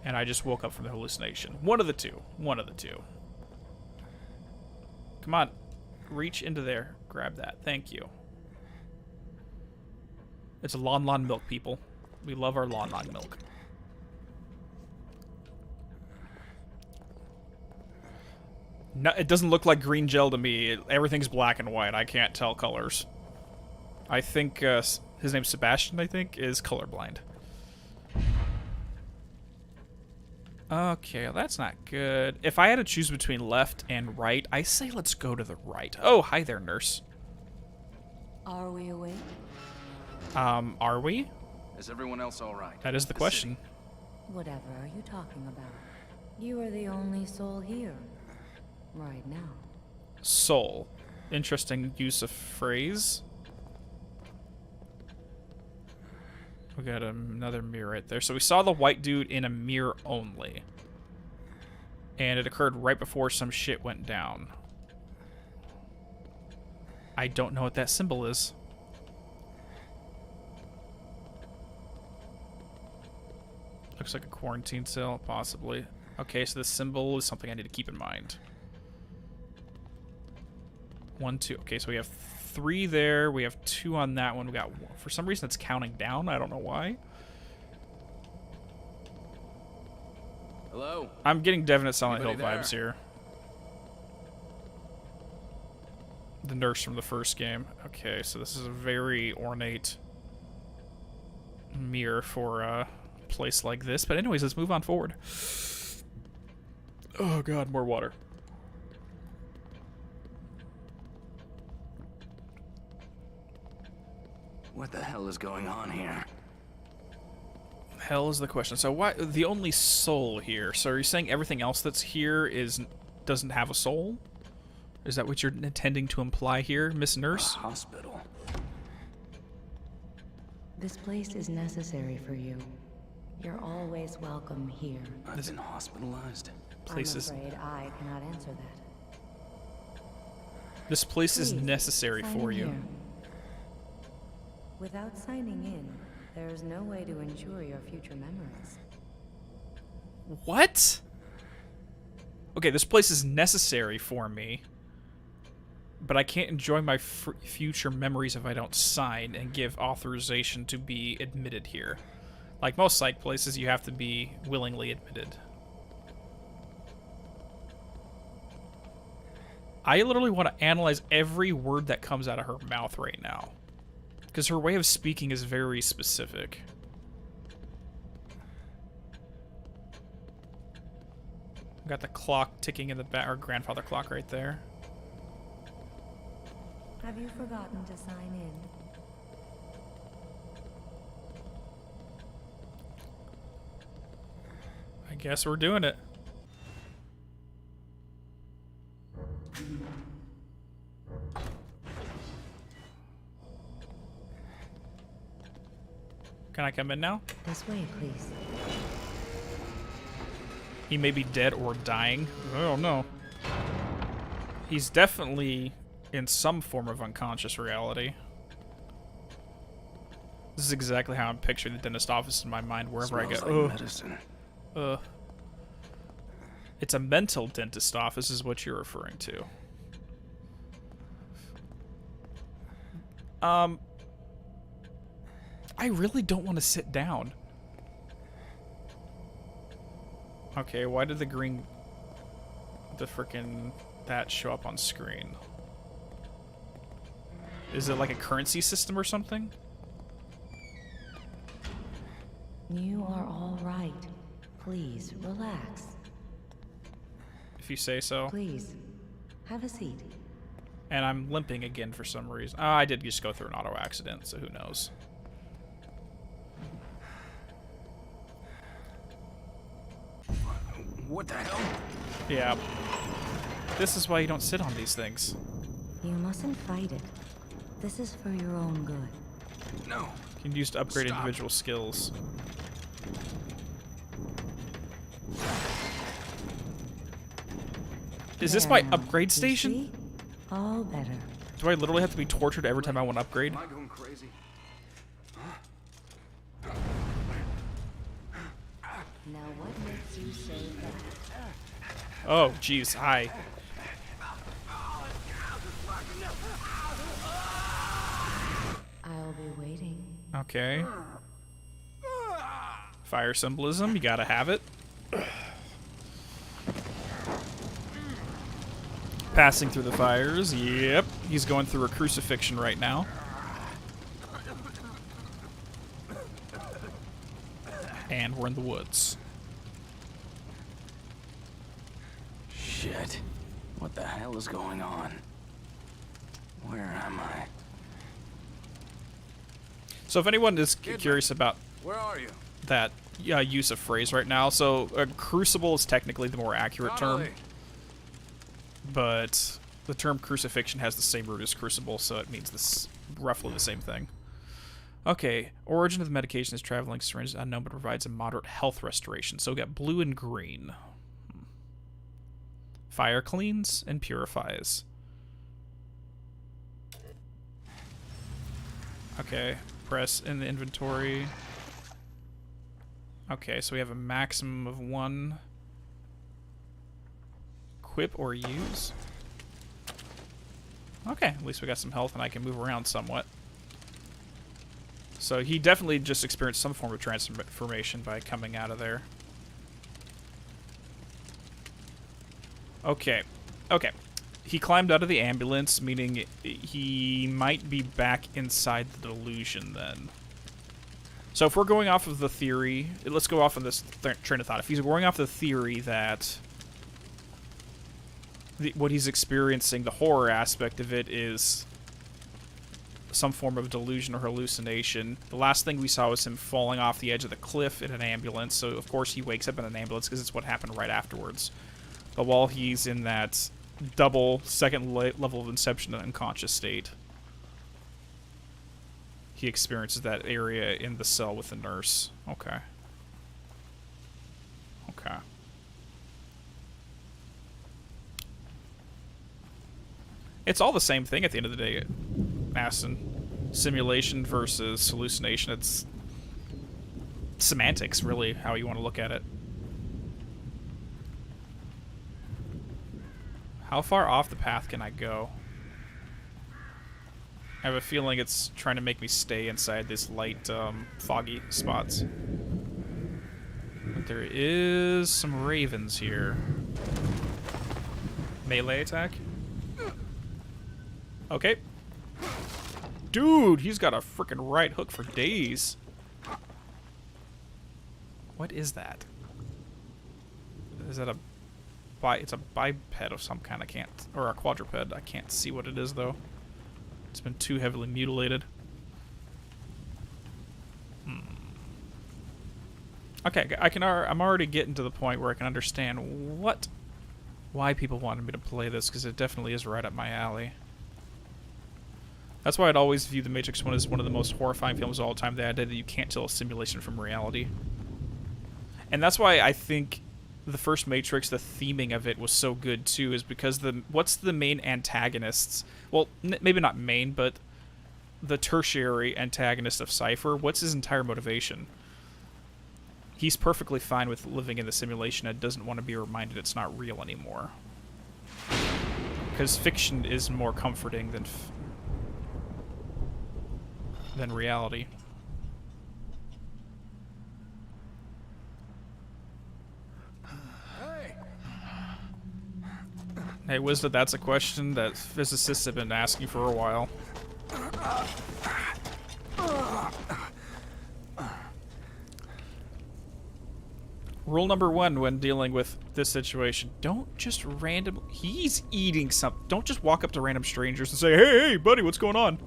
And I just woke up from the hallucination. One of the two. One of the two. Come on. Reach into there. Grab that. Thank you. It's a Lon Lon milk, people. We love our Lon Lon milk. No, it doesn't look like green gel to me. Everything's black and white. I can't tell colors. I think his name's Sebastian, I think, is colorblind. Okay, well, that's not good. If I had to choose between left and right, I say let's go to the right. Oh, hi there, nurse. Are we awake? Are we? Is everyone else all right? That is the question. Whatever are you talking about? You are the only soul here. Right now. Soul. Interesting use of phrase. We got another mirror right there. So we saw the white dude in a mirror only. And it occurred right before some shit went down. I don't know what that symbol is. Looks like a quarantine cell, possibly. Okay, so the symbol is something I need to keep in mind. 1, 2. Okay, so we have 3 there. We have 2 on that one. We got 1. For some reason, it's counting down. I don't know why. Hello? I'm getting definite Silent Hill Anybody vibes here. The nurse from the first game. Okay, so this is a very ornate mirror for a place like this. But anyways, let's move on forward. Oh god, more water. What the hell is going on here? Hell is the question. So why the only soul here? So are you saying everything else that's here doesn't have a soul? Is that what you're intending to imply here, Miss Nurse? A hospital. This place is necessary for you. You're always welcome here. I've been hospitalized. I'm afraid I cannot answer that. This place is Please, necessary sign for in you. here. Without signing in, there is no way to ensure your future memories. What? Okay, this place is necessary for me, but I can't enjoy my future memories if I don't sign and give authorization to be admitted here. Like most psych places, you have to be willingly admitted. I literally want to analyze every word that comes out of her mouth right now. Because her way of speaking is very specific. Got the clock ticking in the back, or grandfather clock right there. Have you forgotten to sign in? I guess we're doing it. Can I come in now? This way, please. He may be dead or dying. I don't know. He's definitely in some form of unconscious reality. This is exactly how I'm picturing the dentist office in my mind wherever I go. Smells like medicine. It's a mental dentist office is what you're referring to. I really don't want to sit down. Okay, why did the green... the frickin' that show up on screen? Is it like a currency system or something? You are all right. Please, relax. If you say so. Please, have a seat. And I'm limping again for some reason. Oh, I did just go through an auto accident, so who knows. What the hell? Yeah. This is why you don't sit on these things. You mustn't fight it. This is for your own good. No. You can use to upgrade Stop. individual skills. Is this my There now. upgrade You station? see? All better. Do I literally have to be tortured every time I want to upgrade? Am I going crazy? Now what makes you say that? Oh, jeez, hi. I'll be waiting. Okay. Fire symbolism, you gotta have it. Passing through the fires, yep. He's going through a crucifixion right now. And we're in the woods. Shit. What the hell is going on? Where am I? So if anyone is curious about Where are you? that use of phrase right now, so crucible is technically the more accurate term. Connolly. But the term crucifixion has the same root as crucible, so it means this roughly the same thing. Okay, origin of the medication is traveling syringe is unknown, but provides a moderate health restoration. So we got blue and green. Fire cleans and purifies. Okay, press in the inventory. Okay, so we have a maximum of 1 equip or use. Okay, at least we got some health and I can move around somewhat. So he definitely just experienced some form of transformation by coming out of there. Okay. Okay. He climbed out of the ambulance, meaning he might be back inside the delusion then. So if we're going off of the theory, let's go off of this train of thought. If he's going off the theory that what he's experiencing, the horror aspect of it, is some form of delusion or hallucination. The last thing we saw was him falling off the edge of the cliff in an ambulance, so of course he wakes up in an ambulance because it's what happened right afterwards. But while he's in that double second level of inception and unconscious state, he experiences that area in the cell with the nurse. Okay. Okay. It's all the same thing at the end of the day, Aston. Simulation versus hallucination. It's semantics, really, how you want to look at it. How far off the path can I go? I have a feeling it's trying to make me stay inside these light, foggy spots. But there is some ravens here. Melee attack? Okay. Dude, he's got a freaking right hook for days. What is that? Is that a... It's a biped of some kind. I can't... Or a quadruped. I can't see what it is, though. It's been too heavily mutilated. Okay, I'm already getting to the point where I can understand why people wanted me to play this, because it definitely is right up my alley. That's why I'd always view The Matrix 1 as one of the most horrifying films of all time. The idea that you can't tell a simulation from reality. And that's why I think the first Matrix, the theming of it was so good too, is because what's the main antagonists? Well, maybe not main, but the tertiary antagonist of Cypher. What's his entire motivation? He's perfectly fine with living in the simulation and doesn't want to be reminded it's not real anymore. Because fiction is more comforting than reality. Hey, Wisdom, that's a question that physicists have been asking for a while. Rule number 1 when dealing with this situation: don't just he's eating something. Don't just walk up to random strangers and say, hey, buddy, what's going on?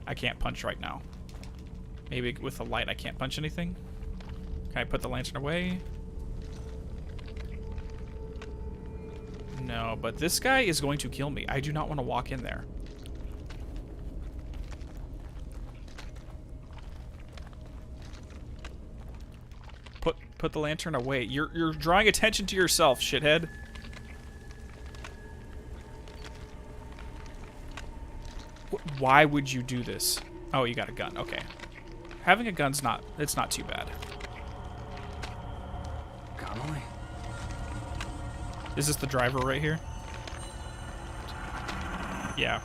I can't punch right now. Maybe with the light I can't punch anything? Can I put the lantern away? No, but this guy is going to kill me. I do not want to walk in there. Put the lantern away. You're drawing attention to yourself, shithead. Why would you do this? Oh, you got a gun. Okay. Having a gun's it's not too bad. Connolly? Is this the driver right here? Yeah.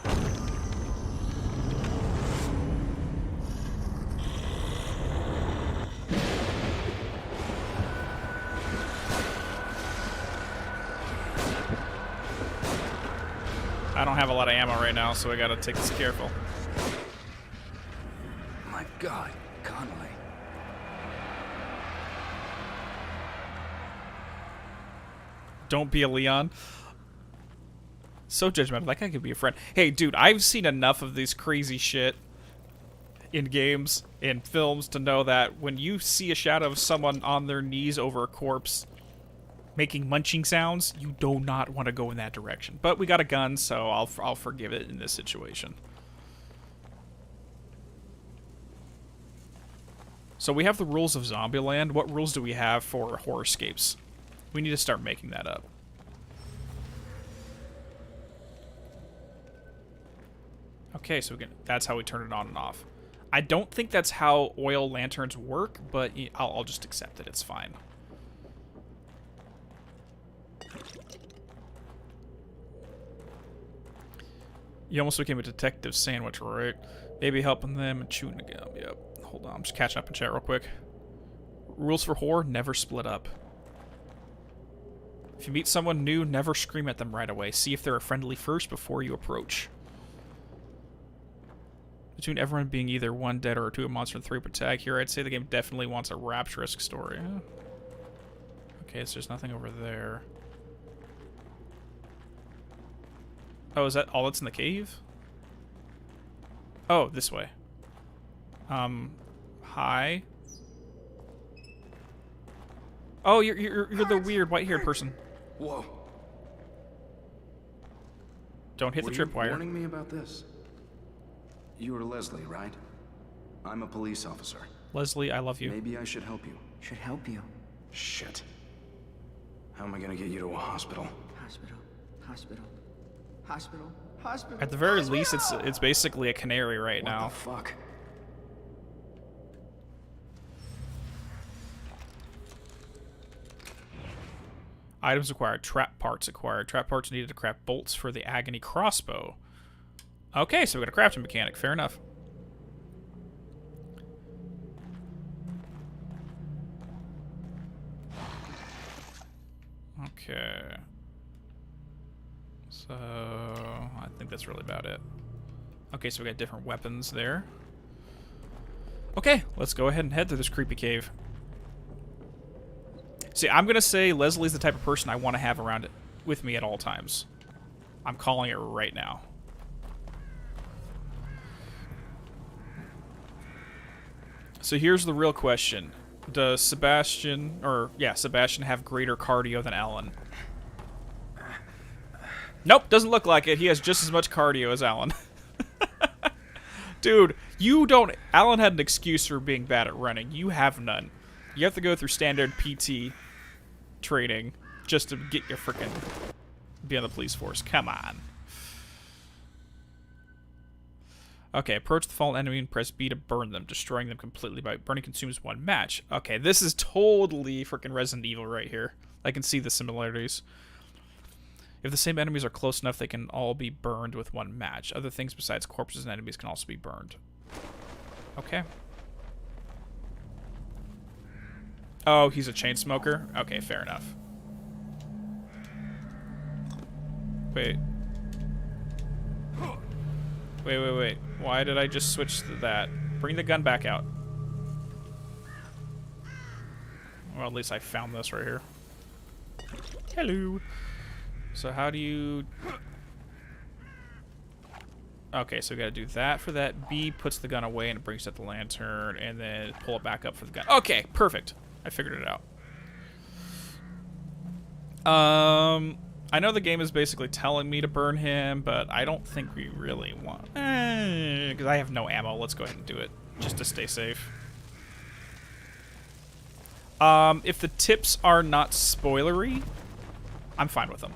I don't have a lot of ammo right now, so I gotta take this careful. My God, Connolly. Don't be a Leon. So judgmental. That guy could be a friend. Hey, dude, I've seen enough of this crazy shit in games, in films, to know that when you see a shadow of someone on their knees over a corpse making munching sounds, you do not want to go in that direction. But we got a gun, so I'll forgive it in this situation. So we have the rules of Zombieland. What rules do we have for horrorscapes? We need to start making that up. Okay, so that's how we turn it on and off. I don't think that's how oil lanterns work, but I'll just accept it. It's fine. You almost became a detective sandwich, right? Maybe helping them and chewing the gum. Yep. Hold on, I'm just catching up in chat real quick. Rules for horror: never split up. If you meet someone new, never scream at them right away. See if they're a friendly first before you approach. Between everyone being either 1 dead or 2 a monster and 3 per tag here, I'd say the game definitely wants a rapturous story. Okay, so there's nothing over there. Oh, is that all that's in the cave? Oh, this way. Hi. Oh, you're the weird white-haired person. Whoa. Don't hit the tripwire. Warning me about this. You are Leslie, right? I'm a police officer. Leslie, I love you. Maybe I should help you. Should help you. Shit. How am I gonna get you to a hospital? Hospital. Hospital. Hospital. Hospital. At the very least, it's basically a canary right now. What the fuck? Items acquired. Trap parts acquired. Trap parts needed to craft bolts for the Agony crossbow. Okay, so we got a crafting mechanic. Fair enough. Okay. So, I think that's really about it. Okay, so we got different weapons there. Okay, let's go ahead and head through this creepy cave. See, I'm gonna say Leslie's the type of person I want to have around with me at all times. I'm calling it right now. So here's the real question. Does Sebastian have greater cardio than Alan? Nope, doesn't look like it. He has just as much cardio as Alan. Dude, you don't... Alan had an excuse for being bad at running. You have none. You have to go through standard PT training just to get your frickin' be on the police force. Come on. Okay, approach the fallen enemy and press B to burn them, destroying them completely by burning consumes 1 match. Okay, this is totally frickin' Resident Evil right here. I can see the similarities. If the same enemies are close enough, they can all be burned with 1 match. Other things besides corpses and enemies can also be burned. Okay. Oh, he's a chain smoker? Okay, fair enough. Wait. Wait. Why did I just switch to that? Bring the gun back out. Well, at least I found this right here. Hello. So how do you... Okay, so we gotta do that for that. B puts the gun away and it brings up the lantern, and then pull it back up for the gun. Okay, perfect. I figured it out. I know the game is basically telling me to burn him, but I don't think we really want... because I have no ammo. Let's go ahead and do it, just to stay safe. If the tips are not spoilery, I'm fine with them.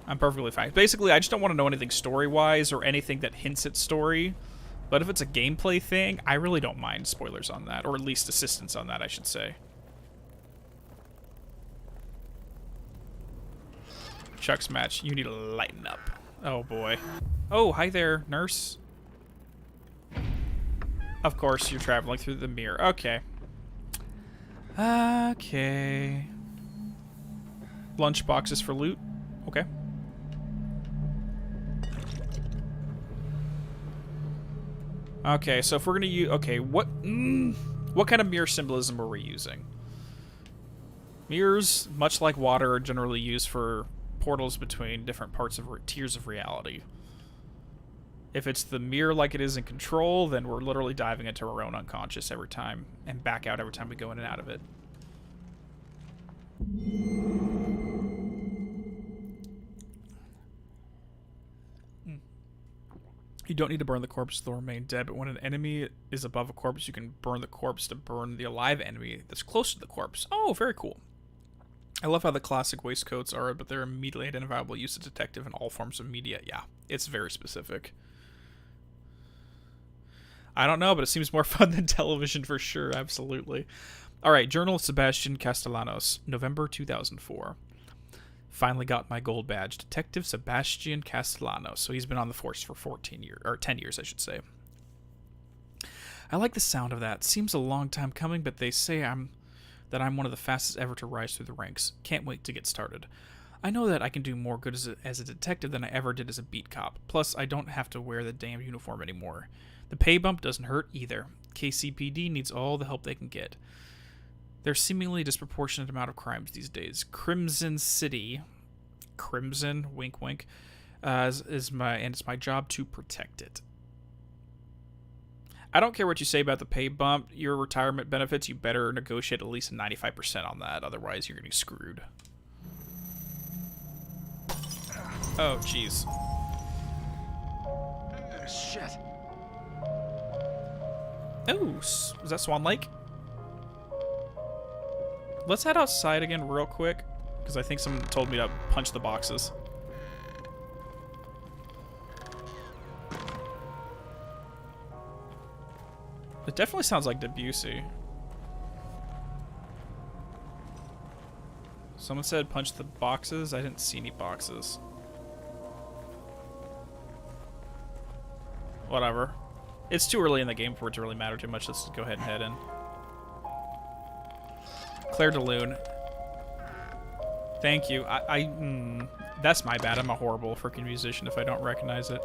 I'm perfectly fine. Basically, I just don't want to know anything story-wise or anything that hints at story. But if it's a gameplay thing, I really don't mind spoilers on that. Or at least assistance on that, I should say. Chuck's match. You need to lighten up. Oh, boy. Oh, hi there, nurse. Of course, you're traveling through the mirror. Okay. Okay. Lunch boxes for loot. Okay. Okay, so if we're gonna use... Okay, what kind of mirror symbolism are we using? Mirrors, much like water, are generally used for portals between different parts of tiers of reality. If it's the mirror like it is in Control, then we're literally diving into our own unconscious every time, and back out every time we go in and out of it. You don't need to burn the corpse to remain dead, but when an enemy is above a corpse, you can burn the corpse to burn the alive enemy that's close to the corpse. Oh, very cool. I love how the classic waistcoats are, but they're immediately identifiable use of detective in all forms of media. Yeah, it's very specific. I don't know, but it seems more fun than television for sure. Absolutely. All right, Journal of Sebastian Castellanos, November 2004. Finally got my gold badge. Detective Sebastian Castellanos. So he's been on the force for 14 years, or 10 years, I should say. I like the sound of that. Seems a long time coming, but they say that I'm one of the fastest ever to rise through the ranks. Can't wait to get started. I know that I can do more good as a detective than I ever did as a beat cop. Plus, I don't have to wear the damn uniform anymore. The pay bump doesn't hurt either. KCPD needs all the help they can get. There's seemingly disproportionate amount of crimes these days. Crimson City, Crimson, wink wink, it's my job to protect it. I don't care what you say about the pay bump. Your retirement benefits, you better negotiate at least 95% on that. Otherwise, you're getting screwed. Oh, jeez. Shit. Oh, is that Swan Lake? Let's head outside again real quick, because I think someone told me to punch the boxes. It definitely sounds like Debussy. Someone said punch the boxes. I didn't see any boxes. Whatever. It's too early in the game for it to really matter too much. Let's just go ahead and head in. Claire de Lune. Thank you. That's my bad. I'm a horrible freaking musician if I don't recognize it.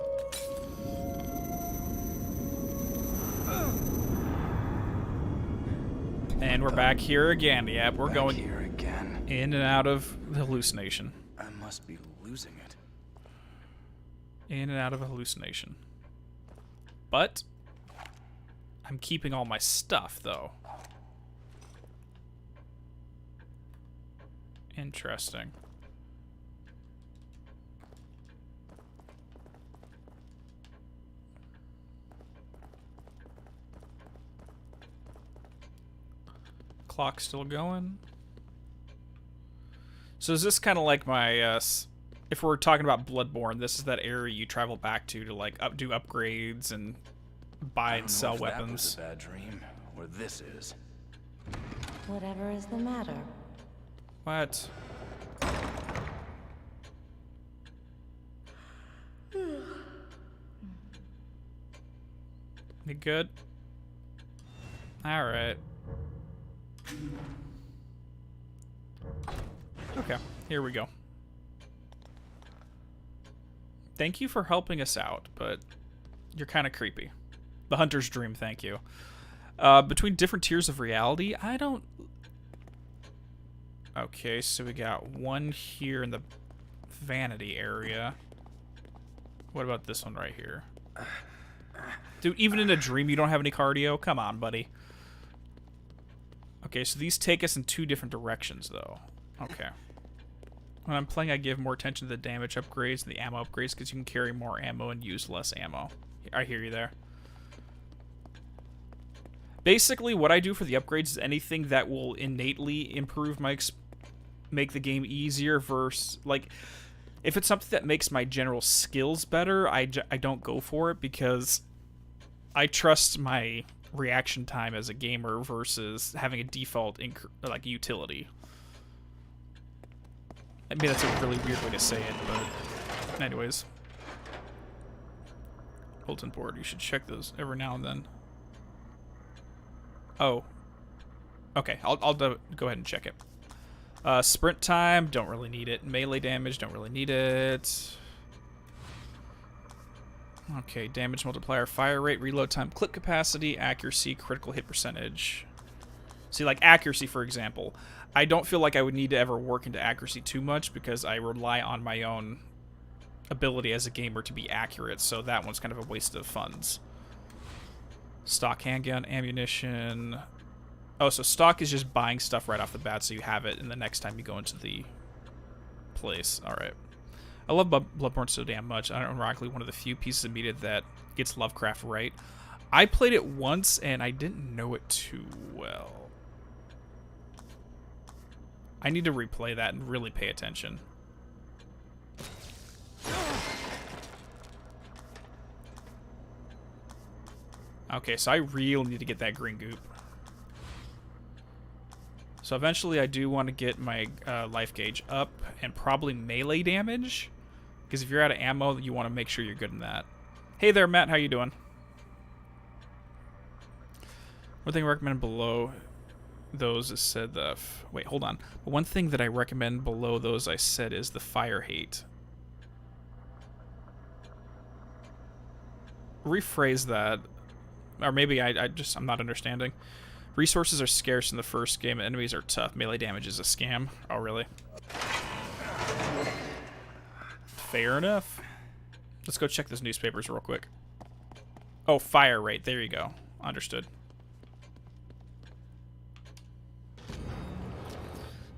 And we're back here again. Yep, we're going here again. in and out of the hallucination. I must be losing it. In and out of a hallucination. But I'm keeping all my stuff, though. Interesting. Clock still going. So is this kind of like my, if we're talking about Bloodborne, this is that area you travel back to like do upgrades and buy and sell weapons. That was a bad dream, or this is. Whatever is the matter? What? You good? All right. Okay, here we go. Thank you for helping us out, but you're kind of creepy. The Hunter's Dream, thank you. Between different tiers of reality, I don't... Okay, so we got one here in the vanity area. What about this one right here? Dude, even in a dream you don't have any cardio? Come on, buddy. Okay, so these take us in two different directions, though. Okay. When I'm playing, I give more attention to the damage upgrades and the ammo upgrades because you can carry more ammo and use less ammo. I hear you there. Basically, what I do for the upgrades is anything that will innately improve my... make the game easier versus... Like, if it's something that makes my general skills better, I don't go for it because I trust my reaction time as a gamer versus having a default like utility. I mean, that's a really weird way to say it, but anyways. Bulletin board, you should check those every now and then. Oh. Okay, I'll go ahead and check it. Sprint time, don't really need it. Melee damage, don't really need it. Okay, damage multiplier, fire rate, reload time, clip capacity, accuracy, critical hit percentage. See, like accuracy, for example. I don't feel like I would need to ever work into accuracy too much because I rely on my own ability as a gamer to be accurate, so that one's kind of a waste of funds. Stock handgun, ammunition. Oh, so stock is just buying stuff right off the bat so you have it, and the next time you go into the place. Alright. I love Bloodborne so damn much. Ironically, one of the few pieces of media that gets Lovecraft right. I played it once, and I didn't know it too well. I need to replay that and really pay attention. Okay, so I really need to get that green goop. So eventually I do want to get my life gauge up and probably melee damage. Because if you're out of ammo, you want to make sure you're good in that. Hey there, Matt. How you doing? One thing I recommend below those is said the... Wait, hold on. One thing that I recommend below those I said is the fire hate. Rephrase that. Or maybe I'm not understanding. Resources are scarce in the first game, and enemies are tough. Melee damage is a scam. Oh, really? Fair enough. Let's go check those newspapers real quick. Oh, fire rate. There you go. Understood.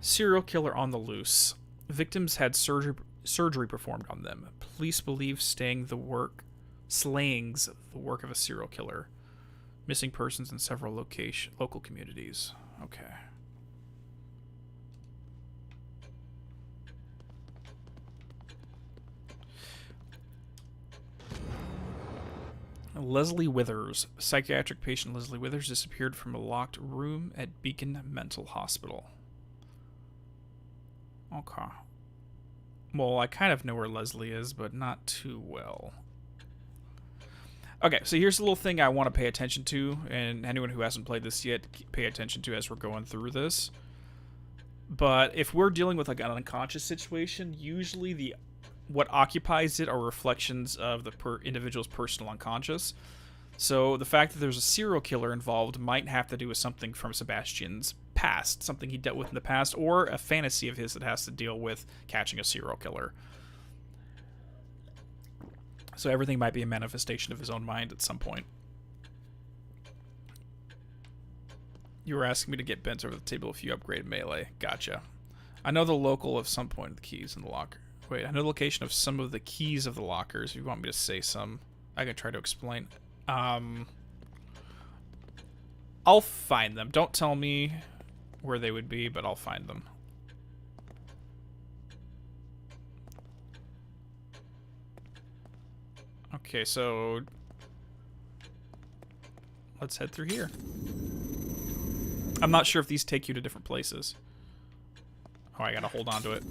Serial killer on the loose. Victims had surgery performed on them. Police believe slaying's the work of a serial killer. Missing persons in several local communities. Okay. Leslie Withers. Psychiatric patient Leslie Withers disappeared from a locked room at Beacon Mental Hospital. Okay. Well, I kind of know where Leslie is, but not too well. Okay, so here's a little thing I want to pay attention to, and anyone who hasn't played this yet, pay attention to as we're going through this. But if we're dealing with like an unconscious situation, usually what occupies it are reflections of the individual's personal unconscious. So the fact that there's a serial killer involved might have to do with something from Sebastian's past, something he dealt with in the past, or a fantasy of his that has to deal with catching a serial killer. So everything might be a manifestation of his own mind at some point. You were asking me to get bent over the table if you upgrade melee. Gotcha. I know the local of some point of the keys in the locker. Wait, I know the location of some of the keys of the lockers. If you want me to say some, I can try to explain. I'll find them. Don't tell me where they would be, but I'll find them. Okay, so let's head through here. I'm not sure if these take you to different places. Oh, I gotta hold on to it.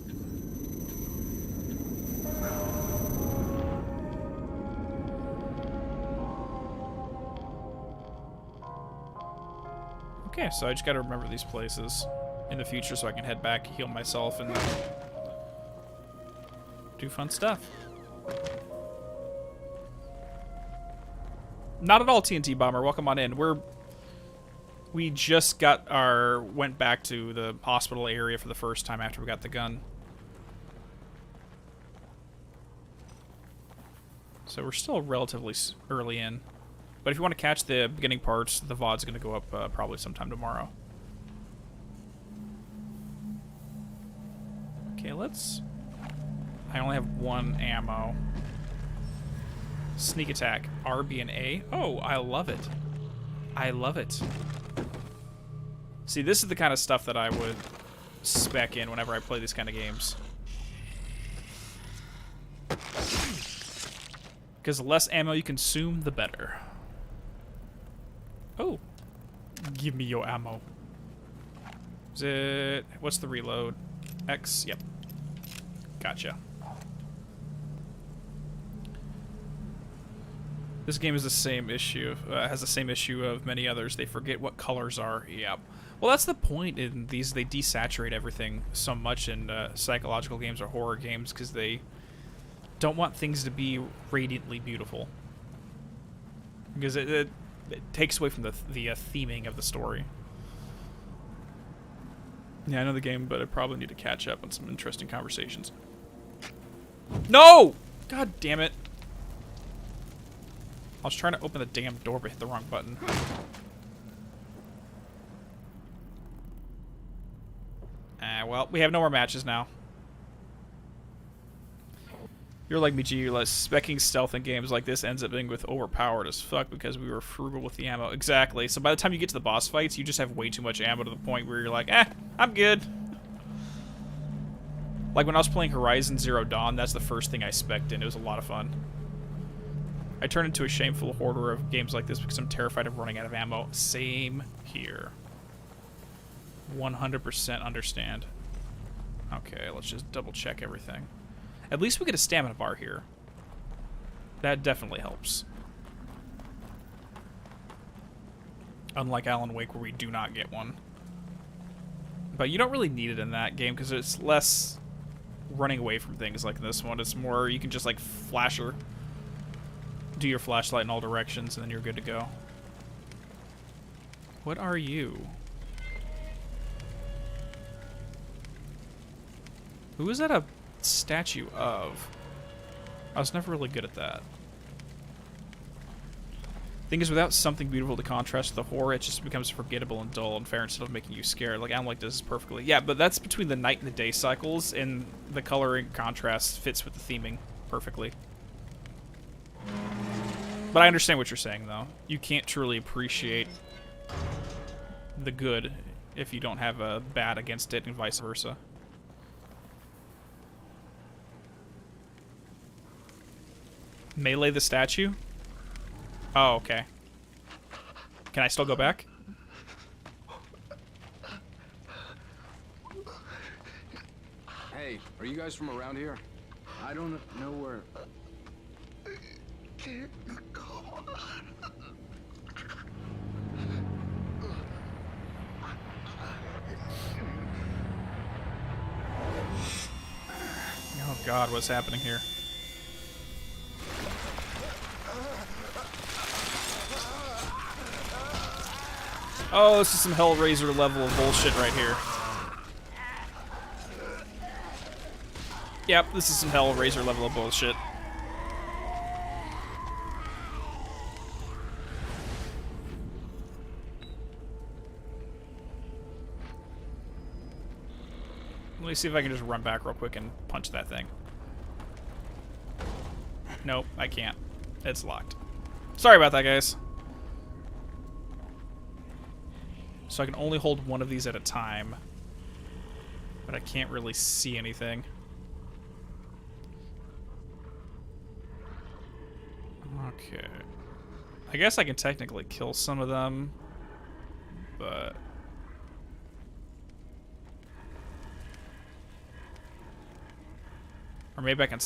Okay, so I just gotta remember these places in the future so I can head back, heal myself, and do fun stuff. Not at all, TNT Bomber. Welcome on in. We just went back to the hospital area for the first time after we got the gun. So we're still relatively early in. But if you want to catch the beginning parts, the VOD's going to go up probably sometime tomorrow. Okay, I only have one ammo. Sneak attack, R, B, and A. Oh, I love it. I love it. See, this is the kind of stuff that I would spec in whenever I play these kind of games. Because the less ammo you consume, the better. Oh. Give me your ammo. Is it... What's the reload? X? Yep. Gotcha. This game is the same issue, has the same issue of many others. They forget what colors are. Yep. Well, that's the point in these. They desaturate everything so much in psychological games or horror games because they don't want things to be radiantly beautiful. Because it takes away from the theming of the story. Yeah, I know the game, but I probably need to catch up on some interesting conversations. No! God damn it. I was trying to open the damn door, but hit the wrong button. Well, we have no more matches now. You're like me, G. Specking stealth in games like this ends up being overpowered as fuck because we were frugal with the ammo. Exactly. So by the time you get to the boss fights, you just have way too much ammo to the point where you're like, I'm good. Like when I was playing Horizon Zero Dawn, that's the first thing I spec'd in. It was a lot of fun. I turn into a shameful hoarder of games like this because I'm terrified of running out of ammo. Same here. 100% understand. Okay, let's just double check everything. At least we get a stamina bar here. That definitely helps. Unlike Alan Wake where we do not get one. But you don't really need it in that game because it's less running away from things like this one. It's more you can just like flasher. Do your flashlight in all directions and then you're good to go. What are you? Who is that a statue of? I was never really good at that. Thing is, without something beautiful to contrast with the horror, it just becomes forgettable and dull and fair instead of making you scared. Like, I'm like this perfectly. Yeah, but that's between the night and the day cycles, and the coloring contrast fits with the theming perfectly. But I understand what you're saying, though. You can't truly appreciate the good if you don't have a bad against it, and vice versa. Melee the statue? Oh, okay. Can I still go back? Hey, are you guys from around here? I don't know where... Can't go. Oh God, what's happening here? Oh, this is some Hellraiser level of bullshit right here. Yep, this is some Hellraiser level of bullshit. Let me see if I can just run back real quick and punch that thing. Nope, I can't. It's locked. Sorry about that, guys. So I can only hold one of these at a time. But I can't really see anything. Okay. I guess I can technically kill some of them. But... or maybe I can...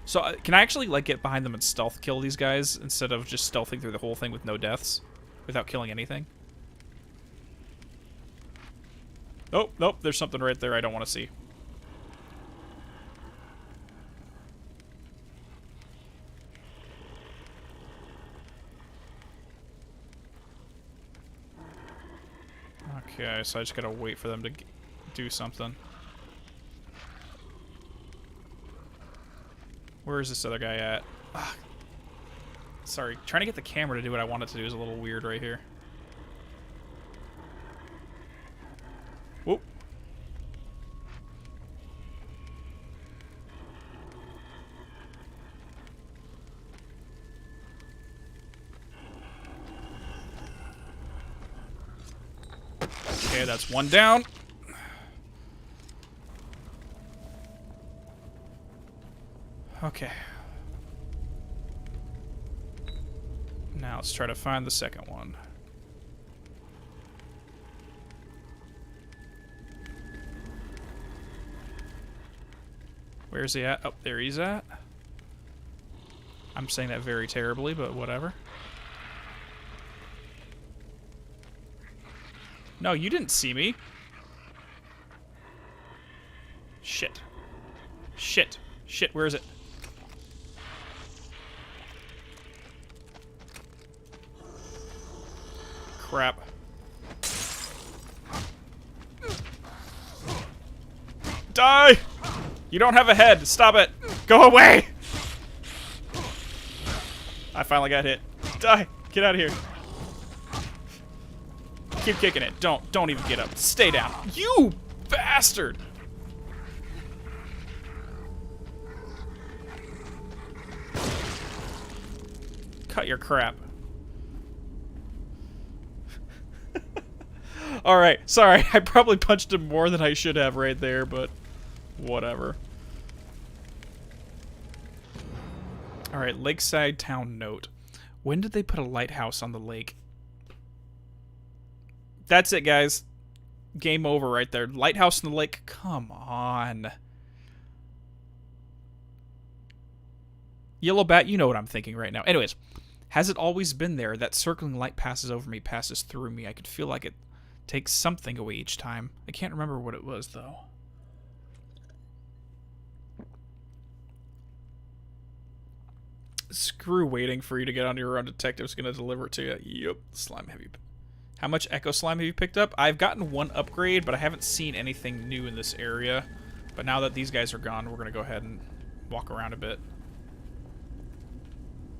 so, can I actually, like, get behind them and stealth kill these guys instead of just stealthing through the whole thing with no deaths? Without killing anything? Oh, nope, there's something right there I don't want to see. Okay, so I just gotta wait for them to do something. Where is this other guy at? Ugh. Sorry, trying to get the camera to do what I want it to do is a little weird right here. Whoop. Okay, that's one down. Okay. Now let's try to find the second one. Where's he at? Oh, there he's at. I'm saying that very terribly, but whatever. No, you didn't see me. Shit. Shit. Shit, where is it? Crap. Die! You don't have a head. Stop it. Go away! I finally got hit. Die! Get out of here. Keep kicking it. Don't even get up. Stay down. You bastard! Cut your crap. Alright, sorry. I probably punched him more than I should have right there, but whatever. Alright, Lakeside Town note. When did they put a lighthouse on the lake? That's it, guys. Game over right there. Lighthouse on the lake? Come on. Yellow Bat, you know what I'm thinking right now. Anyways, has it always been there? That circling light passes over me, passes through me. I could feel like it takes something away each time. I can't remember what it was, though. Screw waiting for you to get on your own. Detective's gonna deliver it to you. Yep. Slime heavy. How much Echo Slime have you picked up? I've gotten one upgrade, but I haven't seen anything new in this area. But now that these guys are gone, we're gonna go ahead and walk around a bit.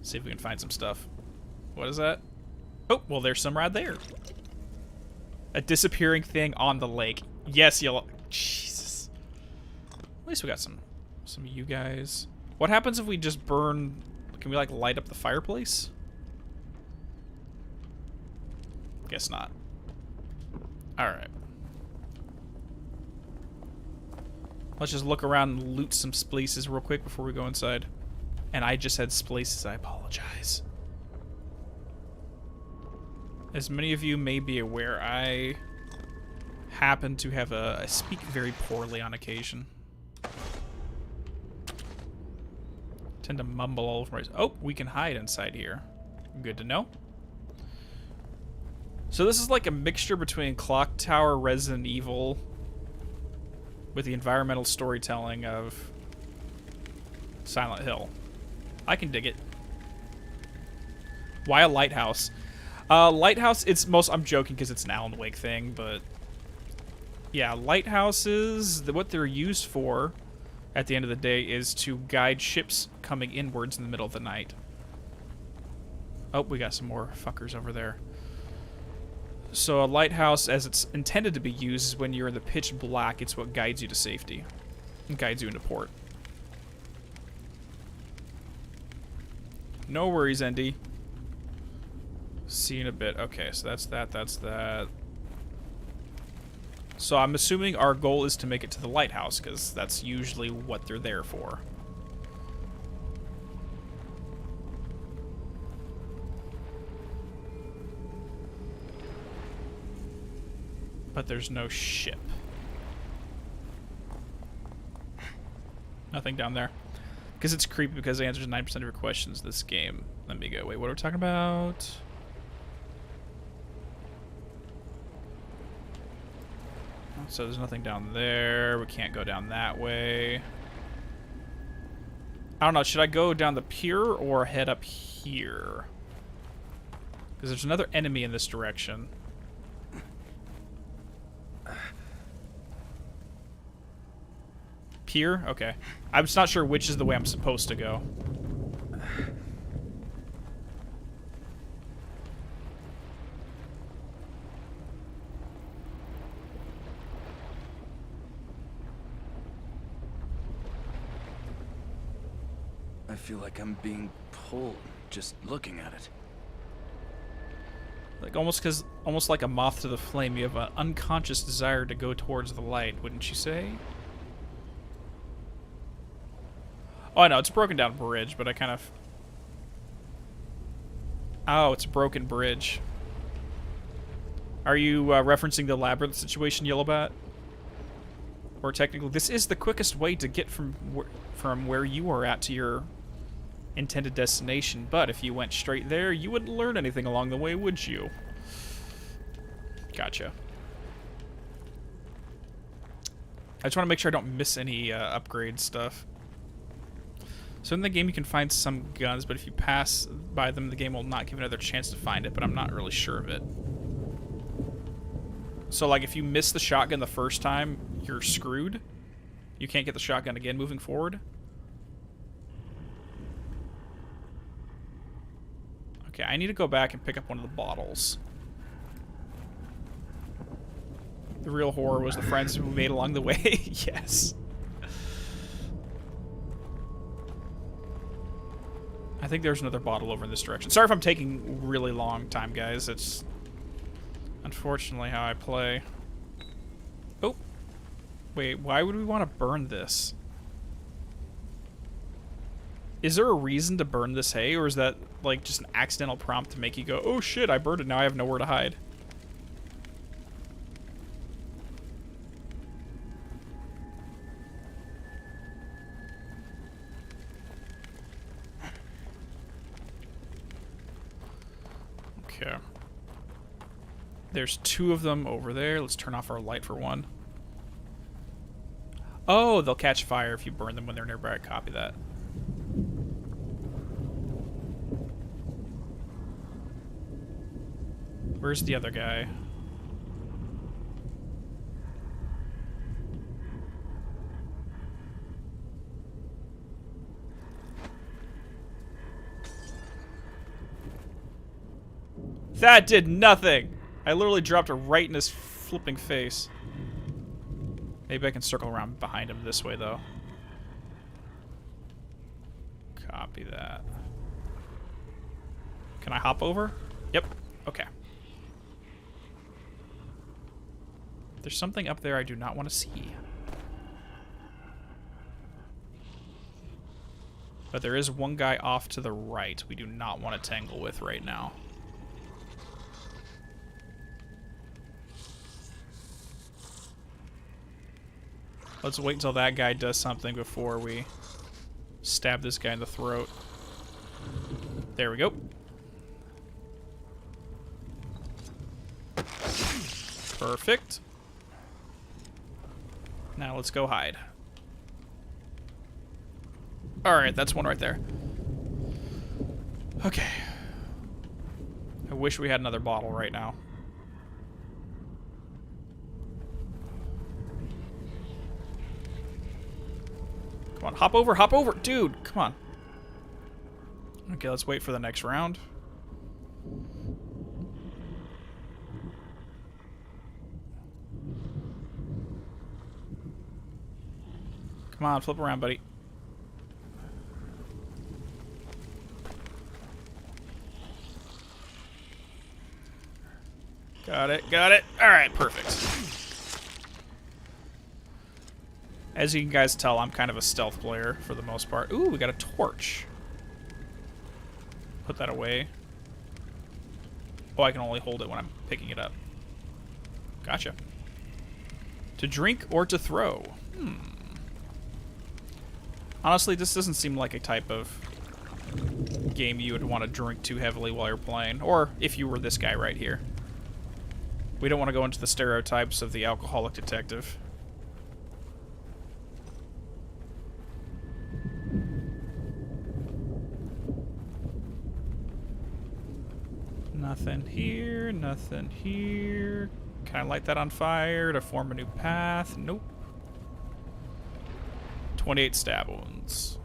See if we can find some stuff. What is that? Oh, well, there's some right there. A disappearing thing on the lake. Yes, yellow. Jesus. At least we got some of you guys. What happens if we just burn? Can we, like, light up the fireplace? Guess not. Alright. Let's just look around and loot some splaces real quick before we go inside. And I just said splaces, I apologize. As many of you may be aware, I happen to have I speak very poorly on occasion. Tend to mumble all over my... Oh, we can hide inside here. Good to know. So this is like a mixture between Clock Tower, Resident Evil, with the environmental storytelling of Silent Hill. I can dig it. Why a lighthouse? Lighthouse, it's most... I'm joking because it's an Alan Wake thing, but... Yeah, lighthouses, what they're used for, at the end of the day, is to guide ships coming inwards in the middle of the night. Oh, we got some more fuckers over there. So a lighthouse, as it's intended to be used, is when you're in the pitch black, it's what guides you to safety. And guides you into port. No worries, Andy. See you in a bit. Okay, so that's that. So I'm assuming our goal is to make it to the lighthouse, because that's usually what they're there for. But there's no ship. Nothing down there. Because it's creepy because it answers 9% of your questions this game. Let me go. Wait, what are we talking about? So there's nothing down there. We can't go down that way. I don't know. Should I go down the pier or head up here? Because there's another enemy in this direction. Pier? Okay. I'm just not sure which is the way I'm supposed to go. I feel like I'm being pulled just looking at it. Like almost like a moth to the flame, you have an unconscious desire to go towards the light, wouldn't you say? Oh, I know, it's a broken down bridge, but I kind of... Oh, it's a broken bridge. Are you referencing the labyrinth situation, Yellowbat? Or technically, this is the quickest way to get from where you are at to your intended destination, but if you went straight there, you wouldn't learn anything along the way, would you? Gotcha. I just want to make sure I don't miss any upgrade stuff. So in the game you can find some guns, but if you pass by them, the game will not give another chance to find it, but I'm not really sure of it. So like if you miss the shotgun the first time, you're screwed. You can't get the shotgun again moving forward. Okay, I need to go back and pick up one of the bottles. The real horror was the friends we made along the way. Yes. I think there's another bottle over in this direction. Sorry if I'm taking really long time, guys. It's unfortunately how I play. Oh. Wait, why would we want to burn this? Is there a reason to burn this hay, or is that like just an accidental prompt to make you go, oh shit, I burned it, now I have nowhere to hide? Okay. There's two of them over there. Let's turn off our light for one. Oh, they'll catch fire if you burn them when they're nearby. Copy that. Where's the other guy? That did nothing! I literally dropped it right in his flipping face. Maybe I can circle around behind him this way, though. Copy that. Can I hop over? Yep. Okay. There's something up there I do not want to see. But there is one guy off to the right we do not want to tangle with right now. Let's wait until that guy does something before we stab this guy in the throat. There we go. Perfect. Now let's go hide. Alright, that's one right there. Okay. I wish we had another bottle right now. Come on, hop over, hop over! Dude, come on. Okay, let's wait for the next round. Come on, flip around, buddy. Got it, got it. Alright, perfect. As you guys tell, I'm kind of a stealth player for the most part. Ooh, we got a torch. Put that away. Oh, I can only hold it when I'm picking it up. Gotcha. To drink or to throw? Honestly, this doesn't seem like a type of game you would want to drink too heavily while you're playing. Or if you were this guy right here. We don't want to go into the stereotypes of the alcoholic detective. Nothing here, nothing here. Can I light that on fire to form a new path? Nope. 28 stab wounds.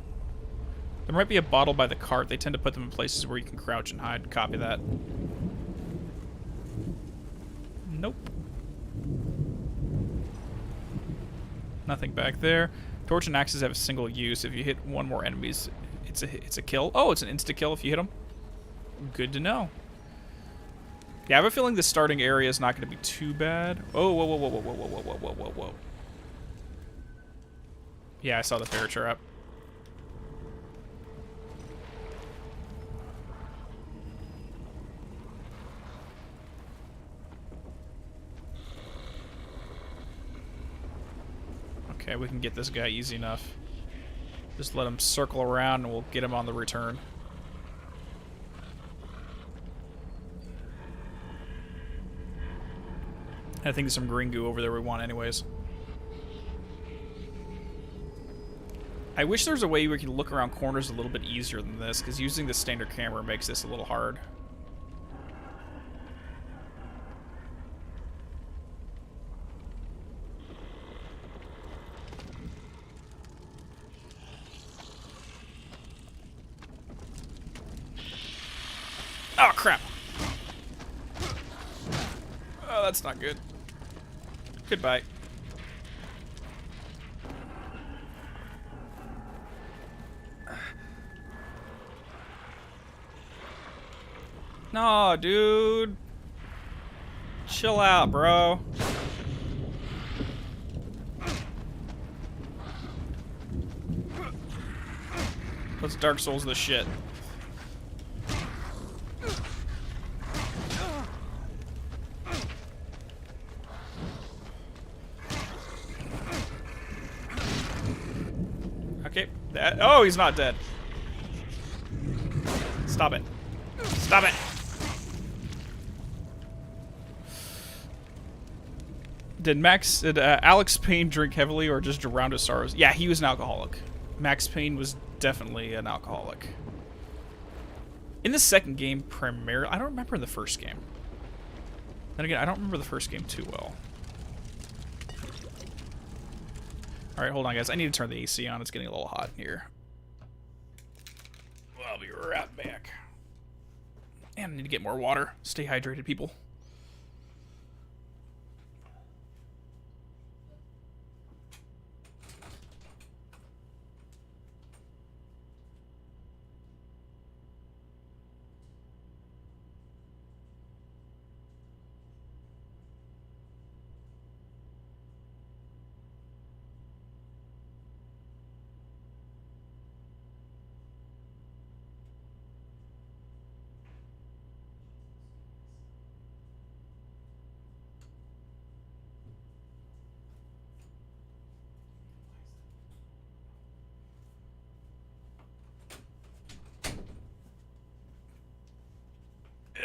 There might be a bottle by the cart. They tend to put them in places where you can crouch and hide. Copy that. Nope. Nothing back there. Torch and axes have a single use. If you hit one more enemies, it's a kill. Oh, it's an insta-kill if you hit them. Good to know. Yeah, I have a feeling the starting area is not going to be too bad. Oh, whoa, whoa, whoa, whoa, whoa, whoa, whoa, whoa, whoa, whoa. Yeah, I saw the bear trap. Okay, we can get this guy easy enough. Just let him circle around and we'll get him on the return. I think there's some green goo over there we want anyways. I wish there was a way we could look around corners a little bit easier than this, because using the standard camera makes this a little hard. Oh, crap. Oh, that's not good. Goodbye. No, dude. Chill out, bro. Let's Dark Souls this shit. Okay. Oh, he's not dead. Stop it. Stop it. Did Alex Payne drink heavily or just drowned his sorrows? Yeah, he was an alcoholic. Max Payne was definitely an alcoholic. In the second game, primarily... I don't remember the first game. Then again, I don't remember the first game too well. Alright, hold on, guys. I need to turn the AC on. It's getting a little hot in here. Well, I'll be right back. And I need to get more water. Stay hydrated, people.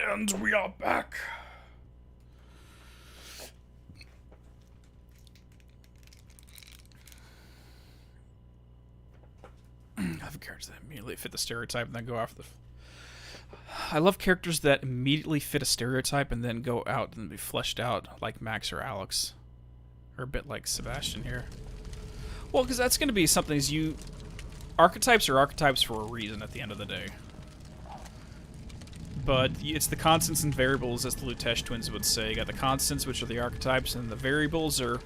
And we are back. love characters that immediately fit the stereotype and then go after the... I love characters that immediately fit a stereotype and then go out and be fleshed out, like Max or Alex. Or a bit like Sebastian here. Well, because that's going to be something as you... Archetypes are archetypes for a reason at the end of the day. But it's the constants and variables, as the Lutesh twins would say. You got the constants, which are the archetypes, and the variables are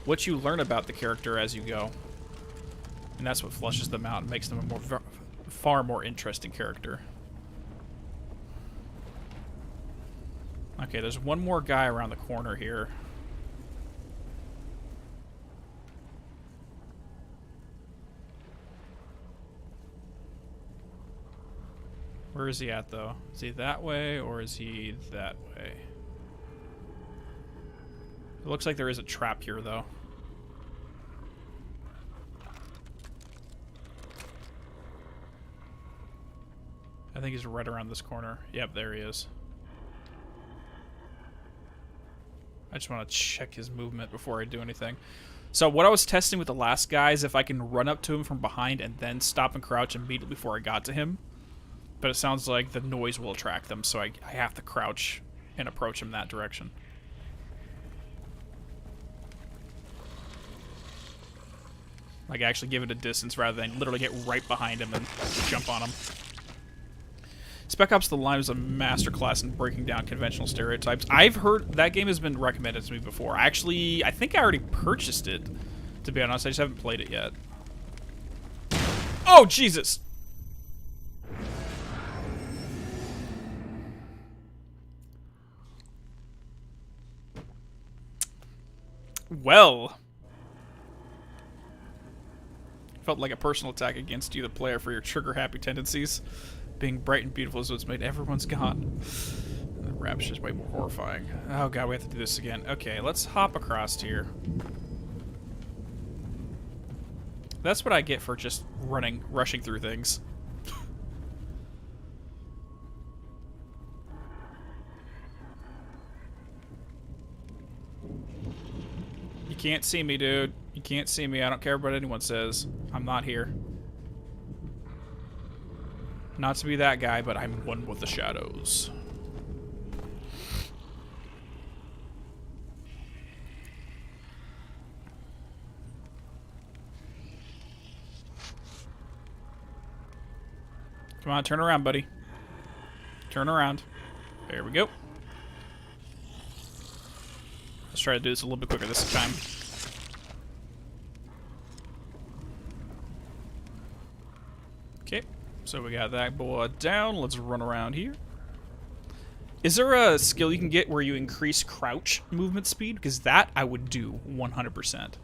what you learn about the character as you go. And that's what flushes them out and makes them a far more interesting character. Okay, there's one more guy around the corner here. Where is he at, though? Is he that way, or is he that way? It looks like there is a trap here, though. I think he's right around this corner. Yep, there he is. I just want to check his movement before I do anything. So what I was testing with the last guy is if I can run up to him from behind and then stop and crouch immediately before I got to him. But it sounds like the noise will attract them, so I have to crouch and approach him that direction. Like, actually give it a distance rather than literally get right behind him and jump on him. Spec Ops The Line is a masterclass in breaking down conventional stereotypes. I've heard that game has been recommended to me before. Actually, I think I already purchased it, to be honest. I just haven't played it yet. Oh, Jesus! Well, felt like a personal attack against you, the player, for your trigger-happy tendencies. Being bright and beautiful is what's made everyone's gone. The rap's just way more horrifying. Oh god, we have to do this again. Okay, let's hop across here. That's what I get for just rushing through things. You can't see me, dude. You can't see me. I don't care what anyone says. I'm not here. Not to be that guy, but I'm one with the shadows. Come on, turn around, buddy. Turn around. There we go. Let's try to do this a little bit quicker this time. Okay, so we got that boy down. Let's run around here. Is there a skill you can get where you increase crouch movement speed? Because that I would do 100%.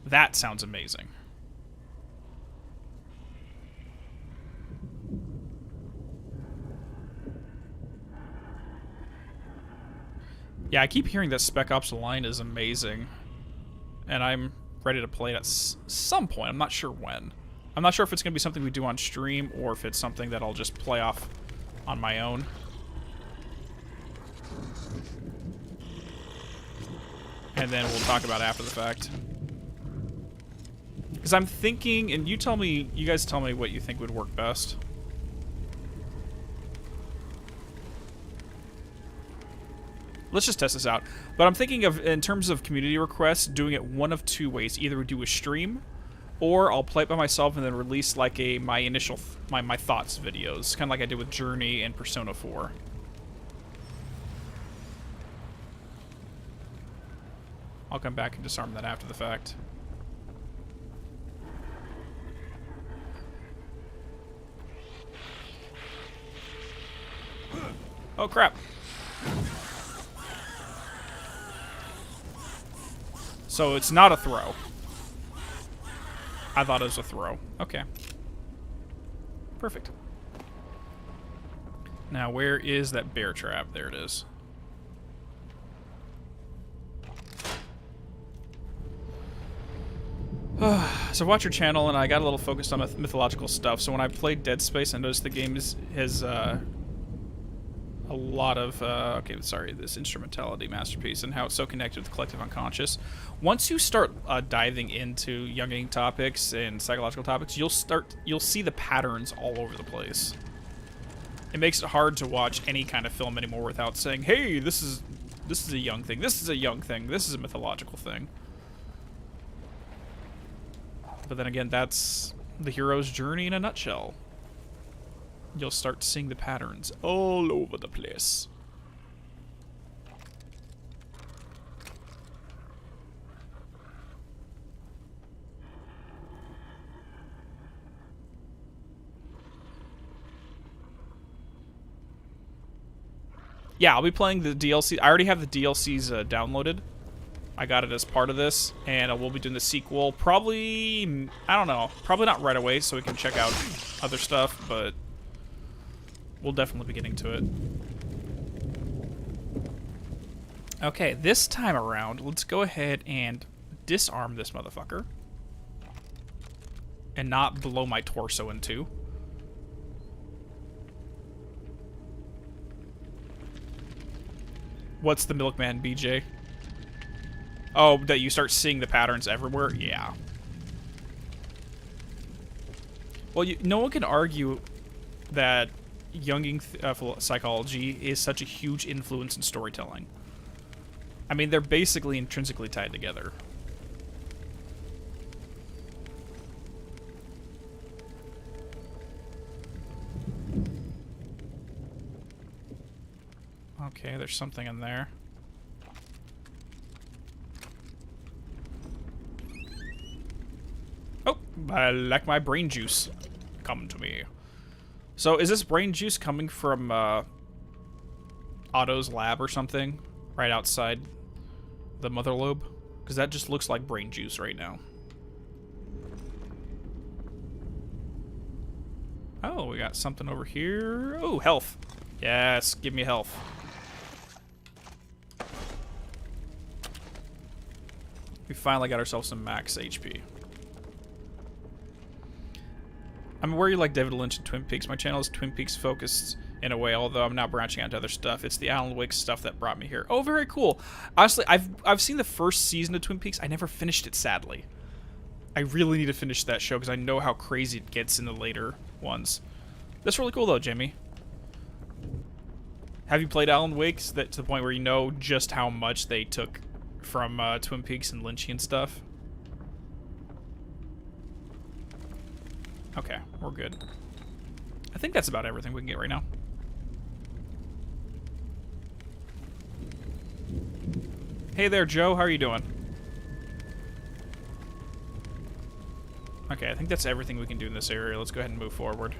That sounds amazing. Yeah, I keep hearing that Spec Ops The Line is amazing. And I'm ready to play it at some point. I'm not sure when. I'm not sure if it's going to be something we do on stream or if it's something that I'll just play off on my own. And then we'll talk about it after the fact. Because I'm thinking, and you guys tell me what you think would work best. Let's just test this out. But I'm thinking of, in terms of community requests, doing it one of two ways. Either we do a stream, or I'll play it by myself and then release like my initial, my thoughts videos. Kind of like I did with Journey and Persona 4. I'll come back and disarm that after the fact. Oh crap. So it's not a throw. I thought it was a throw. Okay. Perfect. Now, where is that bear trap? There it is. So I watched your channel, and I got a little focused on mythological stuff. So when I played Dead Space, I noticed the game has a lot of this instrumentality masterpiece and how it's so connected with the collective unconscious. Once you start diving into Jungian topics and psychological topics, you'll see the patterns all over the place. It makes it hard to watch any kind of film anymore without saying, "Hey, this is a Jung thing. This is a Jung thing. This is a mythological thing." But then again, that's the hero's journey in a nutshell. You'll start seeing the patterns all over the place. Yeah, I'll be playing the DLC. I already have the DLCs downloaded. I got it as part of this, and we'll be doing the sequel probably, I don't know, probably not right away so we can check out other stuff, but we'll definitely be getting to it. Okay, this time around, let's go ahead and disarm this motherfucker. And not blow my torso in two. What's the Milkman, BJ? Oh, that you start seeing the patterns everywhere? Yeah. Well, no one can argue that Jungian psychology is such a huge influence in storytelling. I mean, they're basically intrinsically tied together. Okay, there's something in there. Oh, I like my brain juice. Come to me. So, is this brain juice coming from Otto's lab or something? Right outside the mother lobe? Because that just looks like brain juice right now. Oh, we got something over here. Oh, health. Yes, give me health. We finally got ourselves some max HP. I'm aware you like David Lynch and Twin Peaks. My channel is Twin Peaks focused in a way, although I'm now branching out to other stuff. It's the Alan Wake stuff that brought me here. Oh, very cool. Honestly, I've seen the first season of Twin Peaks. I never finished it, sadly. I really need to finish that show because I know how crazy it gets in the later ones. That's really cool, though, Jamie. Have you played Alan Wake to the point where you know just how much they took from Twin Peaks and Lynchian stuff? Okay, we're good. I think that's about everything we can get right now. Hey there, Joe. How are you doing? Okay, I think that's everything we can do in this area. Let's go ahead and move forward.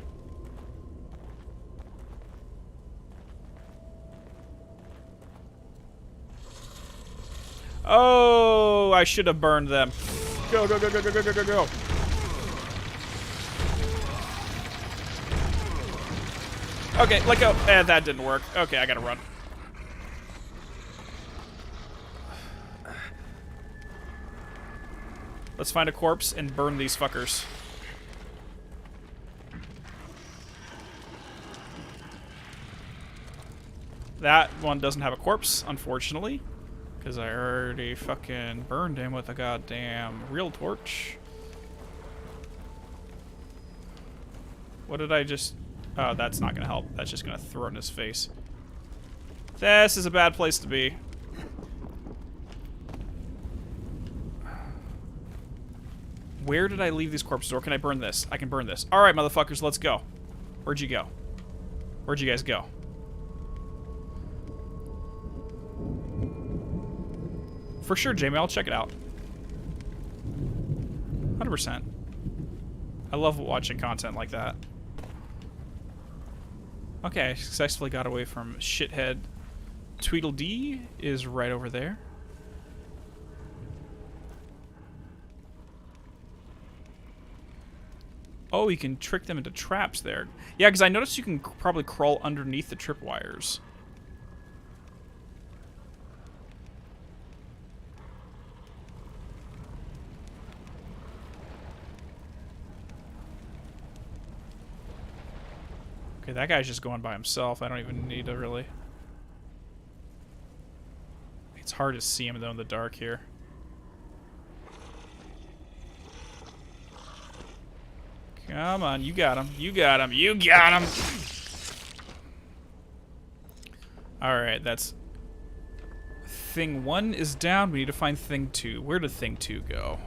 Oh, I should have burned them. Go, go, go, go, go, go, go, go, go. Okay, let go. That didn't work. Okay, I gotta run. Let's find a corpse and burn these fuckers. That one doesn't have a corpse, unfortunately. Because I already fucking burned him with a goddamn real torch. What did I just... Oh, that's not gonna help. That's just gonna throw it in his face. This is a bad place to be. Where did I leave these corpses, or can I burn this? I can burn this. Alright, motherfuckers, let's go. Where'd you go? Where'd you guys go? For sure, Jamie, I'll check it out. 100%. I love watching content like that. Okay, I successfully got away from shithead. Tweedledee is right over there. Oh, you can trick them into traps there. Yeah, because I noticed you can probably crawl underneath the tripwires. Okay, that guy's just going by himself. I don't even need to really It's hard to see him though in the dark here. Come on, you got him. You got him. You got him. Alright, that's... Thing 1 is down. We need to find Thing 2. Where did Thing 2 go?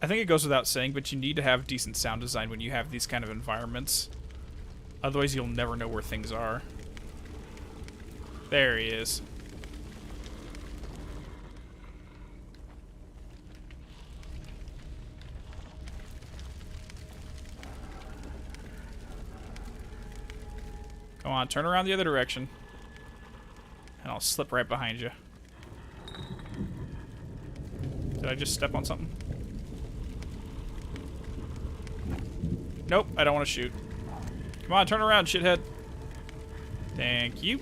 I think it goes without saying, but you need to have decent sound design when you have these kind of environments. Otherwise, you'll never know where things are. There he is. Come on, turn around the other direction. And I'll slip right behind you. Did I just step on something? Nope, I don't want to shoot. Come on, turn around, shithead. Thank you.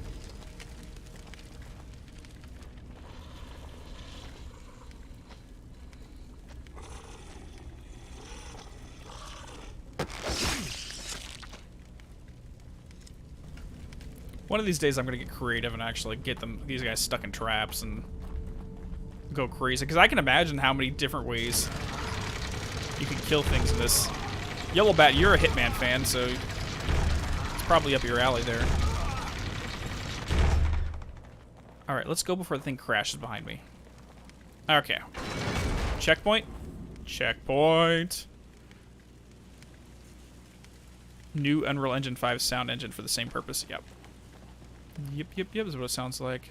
One of these days I'm gonna get creative and actually get these guys stuck in traps and go crazy. Because I can imagine how many different ways you can kill things in this. Yellow Bat, you're a Hitman fan, so it's probably up your alley there. Alright, let's go before the thing crashes behind me. Okay. Checkpoint. Checkpoint. New Unreal Engine 5 sound engine for the same purpose. Yep. Yep, is what it sounds like.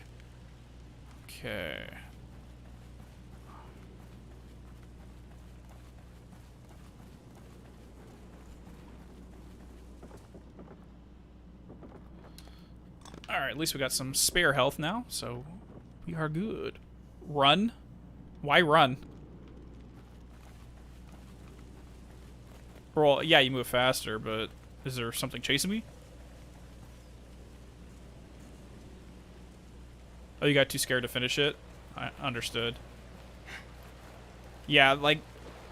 Okay. Alright, at least we got some spare health now, so we are good. Run? Why run? Well, yeah, you move faster, but is there something chasing me? Oh, you got too scared to finish it? I understood. Yeah, like,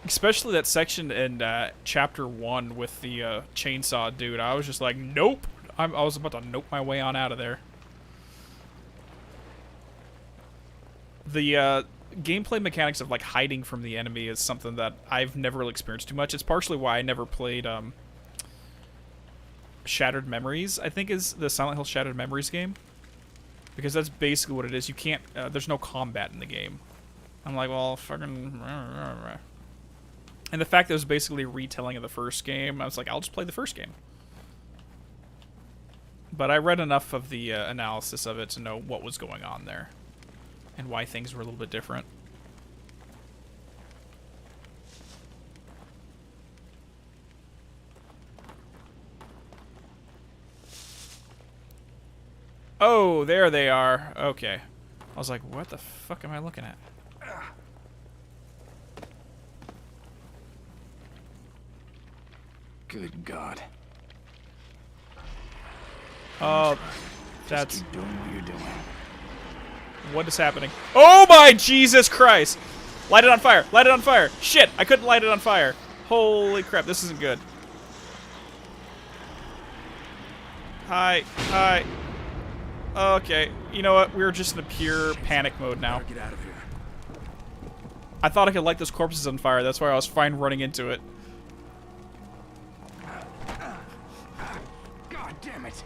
especially that section in Chapter 1 with the chainsaw dude. I was just like, nope! I was about to nope my way on out of there. The gameplay mechanics of, like, hiding from the enemy is something that I've never really experienced too much. It's partially why I never played Shattered Memories, I think is the Silent Hill Shattered Memories game. Because that's basically what it is. You can't... there's no combat in the game. I'm like, well, fucking... And the fact that it was basically a retelling of the first game, I was like, I'll just play the first game. But I read enough of the analysis of it to know what was going on there. And why things were a little bit different. Oh, there they are. Okay. I was like, what the fuck am I looking at? Good God. Oh, that's... Just keep doing what you're doing. What is happening? Oh my Jesus Christ! Light it on fire! Light it on fire! Shit! I couldn't light it on fire. Holy crap, this isn't good. Hi. Hi. Okay, you know what? We're just in a pure panic mode now. Get out of here. I thought I could light those corpses on fire. That's why I was fine running into it. God damn it.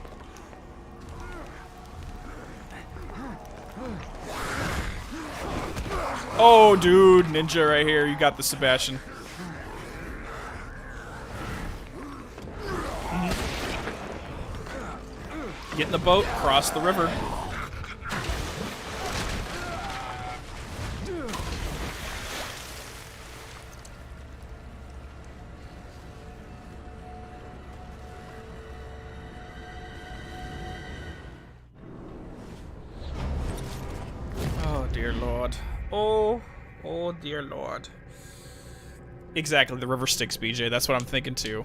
Oh, dude, ninja right here. You got the Sebastian. Get in the boat, cross the river. Oh, dear Lord. Oh, dear Lord. Exactly, the river sticks, BJ. That's what I'm thinking, too.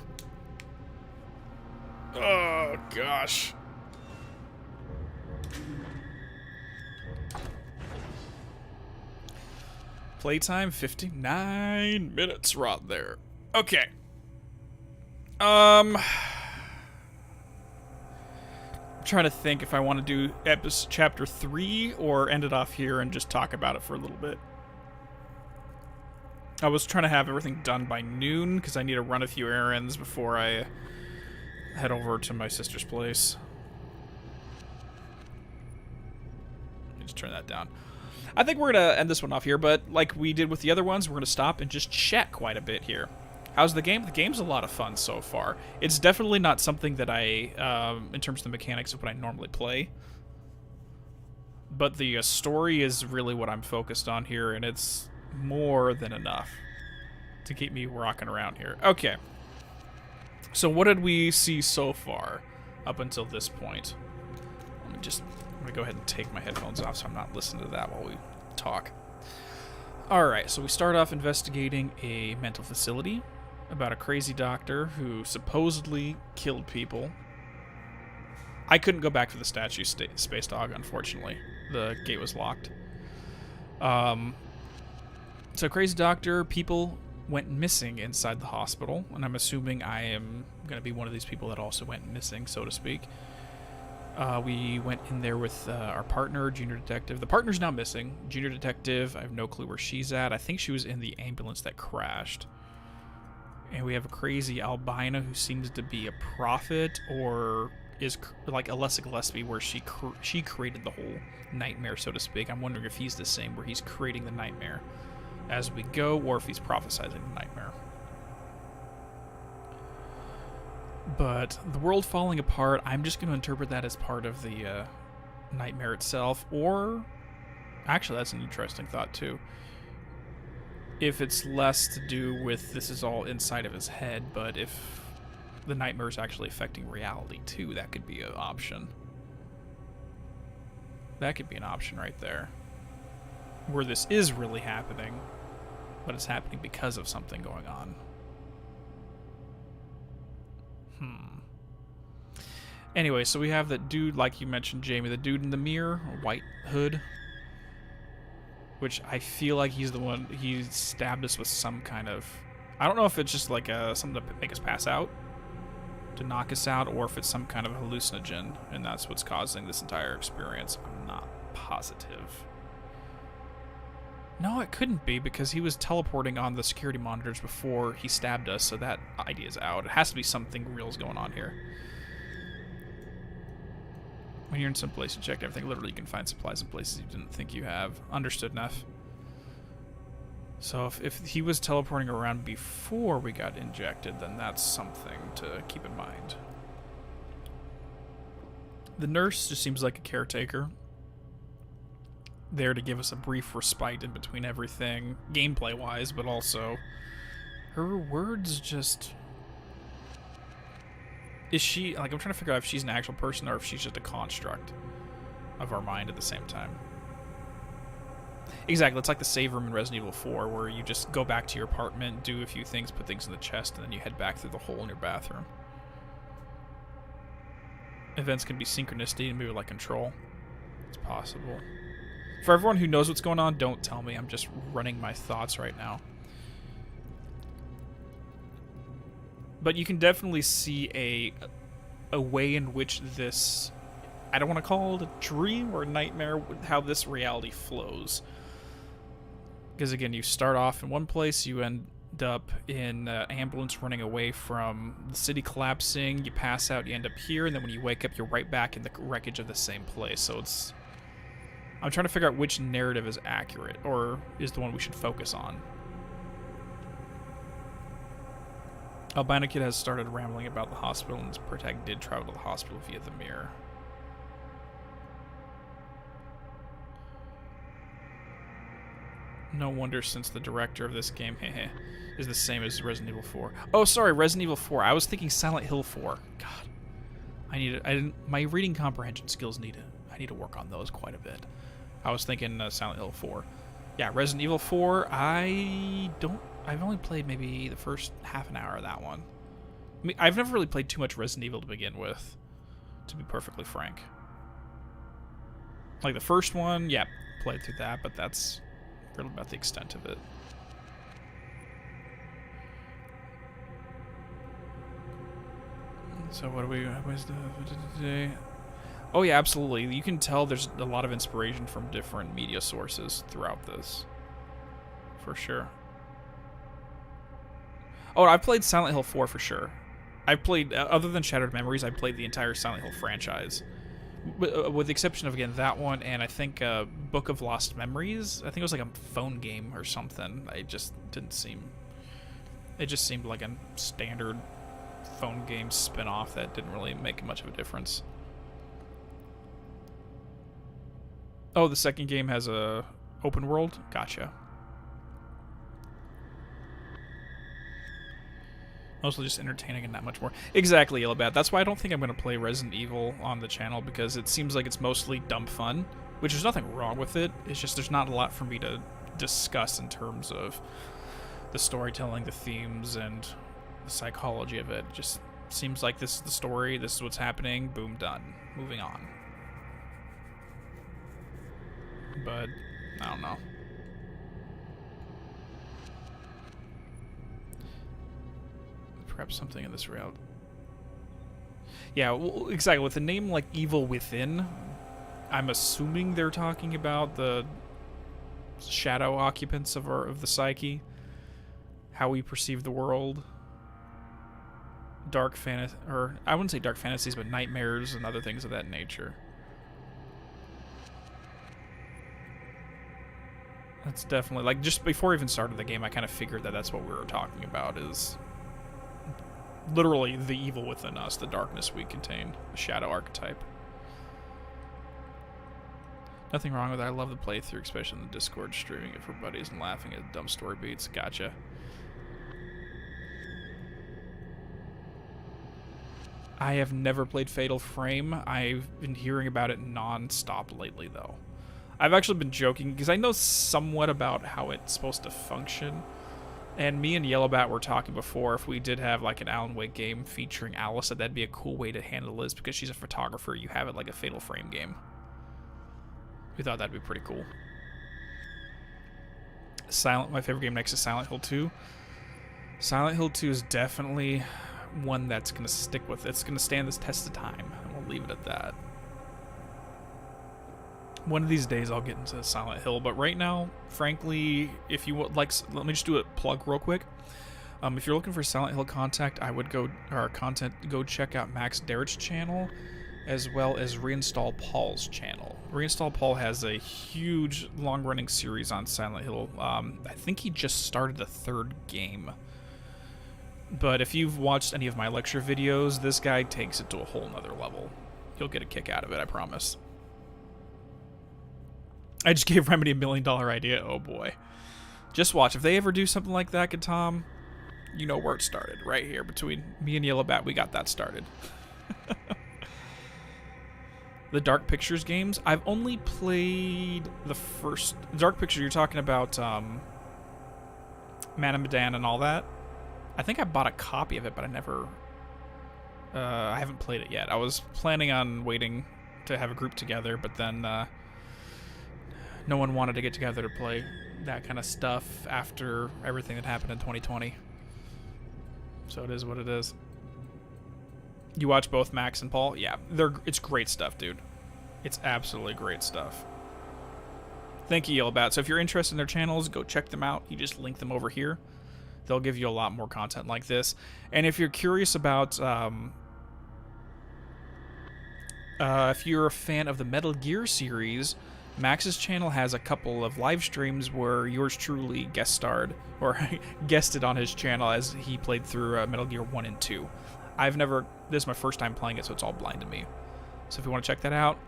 Oh, gosh. Playtime 59 minutes right there. Okay. trying to think if I want to do chapter 3 or end it off here and just talk about it for a little bit. I was trying to have everything done by noon because I need to run a few errands before I head over to my sister's place. Let me just turn that down. I think we're going to end this one off here, but like we did with the other ones, we're going to stop and just chat quite a bit here. How's the game? The game's a lot of fun so far. It's definitely not something that I, in terms of the mechanics of what I normally play. But the story is really what I'm focused on here, and it's more than enough to keep me rocking around here. Okay. So what did we see so far up until this point? I'm going to go ahead and take my headphones off so I'm not listening to that while we talk. Alright, so we start off investigating a mental facility about a crazy doctor who supposedly killed people. I couldn't go back for the statue space dog, unfortunately. The gate was locked. So crazy doctor, people went missing inside the hospital, and I'm assuming I am going to be one of these people that also went missing, so to speak. We went in there with our partner, junior detective. The partner's now missing. Junior detective, I have no clue where she's at. I think she was in the ambulance that crashed. And we have a crazy albino who seems to be a prophet, or is like Alessa Gillespie, where she created the whole nightmare, so to speak. I'm wondering if he's the same, where he's creating the nightmare as we go, or if he's prophesizing the nightmare. But the world falling apart, I'm just going to interpret that as part of the nightmare itself, or actually that's an interesting thought too. If it's less to do with this is all inside of his head, but if the nightmare is actually affecting reality too, that could be an option. That could be an option right there. Where this is really happening, but it's happening because of something going on. Anyway, so we have that dude, like you mentioned, Jamie, the dude in the mirror, a white hood. Which I feel like he's the one, he stabbed us with some kind of, I don't know if it's just like something to make us pass out, to knock us out, or if it's some kind of hallucinogen, and that's what's causing this entire experience. I'm not positive. No, it couldn't be, because he was teleporting on the security monitors before he stabbed us, so that idea's out. It has to be something real's going on here. When you're in some place, you check everything. Literally, you can find supplies in places you didn't think you have. Understood, Neff. So if he was teleporting around before we got injected, then that's something to keep in mind. The nurse just seems like a caretaker. There to give us a brief respite in between everything, gameplay-wise, but also her words just... Is she, like, I'm trying to figure out if she's an actual person or if she's just a construct of our mind at the same time. Exactly, it's like the save room in Resident Evil 4, where you just go back to your apartment, do a few things, put things in the chest, and then you head back through the hole in your bathroom. Events can be synchronicity and maybe like control. It's possible. For everyone who knows what's going on, don't tell me. I'm just running my thoughts right now. But you can definitely see a way in which this, I don't want to call it a dream or a nightmare, how this reality flows. Because again, you start off in one place, you end up in an ambulance running away from the city collapsing, you pass out, you end up here, and then when you wake up, you're right back in the wreckage of the same place. So it's, I'm trying to figure out which narrative is accurate, or is the one we should focus on. Albino Kid has started rambling about the hospital, and his protagonist did travel to the hospital via the mirror. No wonder, since the director of this game is the same as Resident Evil 4. Oh, sorry, Resident Evil 4. I was thinking Silent Hill 4. God, my reading comprehension skills I need to work on those quite a bit. I was thinking Silent Hill 4. Yeah, Resident Evil 4. I've only played maybe the first half an hour of that one. I mean, I've never really played too much Resident Evil to begin with, to be perfectly frank. Like the first one, yeah, played through that, but that's really about the extent of it. So what do we, what's the today? Oh yeah, absolutely. You can tell there's a lot of inspiration from different media sources throughout this. For sure. Oh, I've played Silent Hill 4 for sure. I've played, other than Shattered Memories, I've played the entire Silent Hill franchise. With the exception of, again, that one and I think Book of Lost Memories. I think it was like a phone game or something. It just didn't seem... It just seemed like a standard phone game spin-off that didn't really make much of a difference. Oh, the second game has a open world? Gotcha. Mostly just entertaining and not much more. Exactly, Yellowbat. That's why I don't think I'm going to play Resident Evil on the channel, because it seems like it's mostly dumb fun, which there's nothing wrong with it. It's just there's not a lot for me to discuss in terms of the storytelling, the themes, and the psychology of it. It just seems like this is the story, this is what's happening, boom, done. Moving on. But, I don't know. Perhaps something in this route. Yeah, well, exactly. With a name like Evil Within, I'm assuming they're talking about the shadow occupants of the psyche, how we perceive the world, dark fantasy, or I wouldn't say dark fantasies, but nightmares and other things of that nature. That's definitely, like, just before I even started the game, I kind of figured that that's what we were talking about, is literally the evil within us, the darkness we contain, the shadow archetype. Nothing wrong with that. I love the playthrough, especially in the Discord, streaming it for buddies and laughing at dumb story beats. Gotcha. I have never played Fatal Frame. I've been hearing about it non-stop lately, though. I've actually been joking, because I know somewhat about how it's supposed to function. And me and Yellowbat were talking before, if we did have like an Alan Wake game featuring Alice, that'd be a cool way to handle this, because she's a photographer. You have it like a Fatal Frame game. We thought that'd be pretty cool. My favorite game next to Silent Hill 2. Silent Hill 2 is definitely one that's going to stick with it. It's going to stand this test of time, and we'll leave it at that. One of these days I'll get into Silent Hill, but right now, frankly, if you would like, let me just do a plug real quick. If you're looking for Silent Hill content, go check out Max Darrett's channel, as well as Reinstall Paul's channel. Reinstall Paul has a huge, long-running series on Silent Hill. I think he just started the third game. But if you've watched any of my lecture videos, this guy takes it to a whole nother level. You'll get a kick out of it, I promise. I just gave Remedy $1 million idea. Oh boy. Just watch. If they ever do something like that, Tom, you know where it started. Right here between me and Yellowbat, we got that started. The Dark Pictures games, I've only played the first... Dark Pictures, you're talking about Man and Medan and all that. I think I bought a copy of it, but I never... I haven't played it yet. I was planning on waiting to have a group together, but then... no one wanted to get together to play that kind of stuff after everything that happened in 2020. So it is what it is. You watch both Max and Paul? Yeah, it's great stuff, dude. It's absolutely great stuff. Thank you, Yellowbat. So if you're interested in their channels, go check them out. You just link them over here. They'll give you a lot more content like this. And if you're curious about... if you're a fan of the Metal Gear series... Max's channel has a couple of live streams where yours truly guest starred, or guested on his channel as he played through Metal Gear 1 and 2. This is my first time playing it, so it's all blind to me. So if you want to check that out,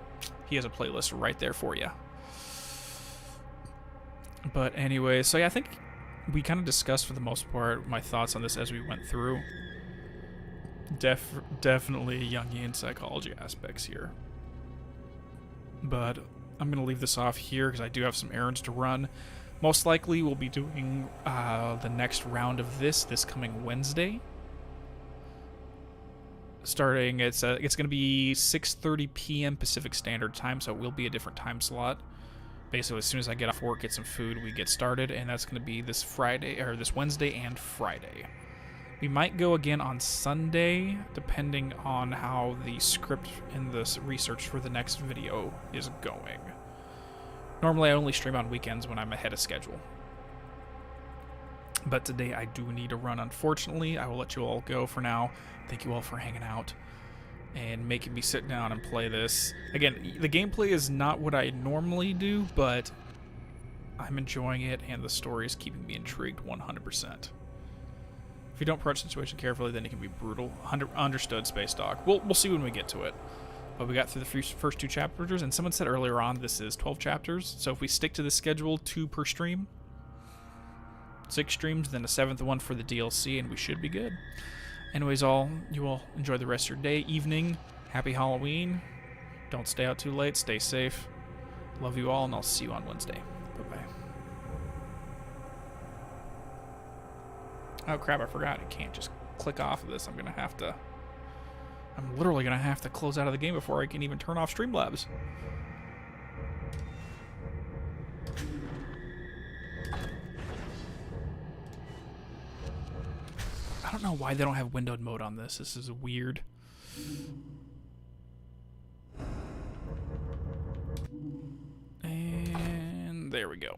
he has a playlist right there for you. But anyway, so yeah, I think we kind of discussed for the most part my thoughts on this as we went through. Definitely Jungian psychology aspects here. But I'm going to leave this off here because I do have some errands to run. Most likely we'll be doing the next round of this coming Wednesday. Starting, it's going to be 6:30 p.m. Pacific Standard Time, so it will be a different time slot. Basically, as soon as I get off work, get some food, we get started, and that's going to be this Wednesday and Friday. We might go again on Sunday, depending on how the script and the research for the next video is going. Normally I only stream on weekends when I'm ahead of schedule. But today I do need to run, unfortunately. I will let you all go for now. Thank you all for hanging out and making me sit down and play this. Again, the gameplay is not what I normally do, but I'm enjoying it, and the story is keeping me intrigued 100%. If you don't approach the situation carefully, then it can be brutal. Understood, Space Dog. We'll see when we get to it. But we got through the first 2 chapters, and someone said earlier on this is 12 chapters. So if we stick to the schedule, 2 per stream, 6 streams, then a 7th one for the DLC, and we should be good. Anyways, you all enjoy the rest of your day, evening. Happy Halloween. Don't stay out too late. Stay safe. Love you all, and I'll see you on Wednesday. Bye-bye. Oh, crap, I forgot. I can't just click off of this. I'm literally going to have to close out of the game before I can even turn off Streamlabs. I don't know why they don't have windowed mode on this. This is weird. And there we go.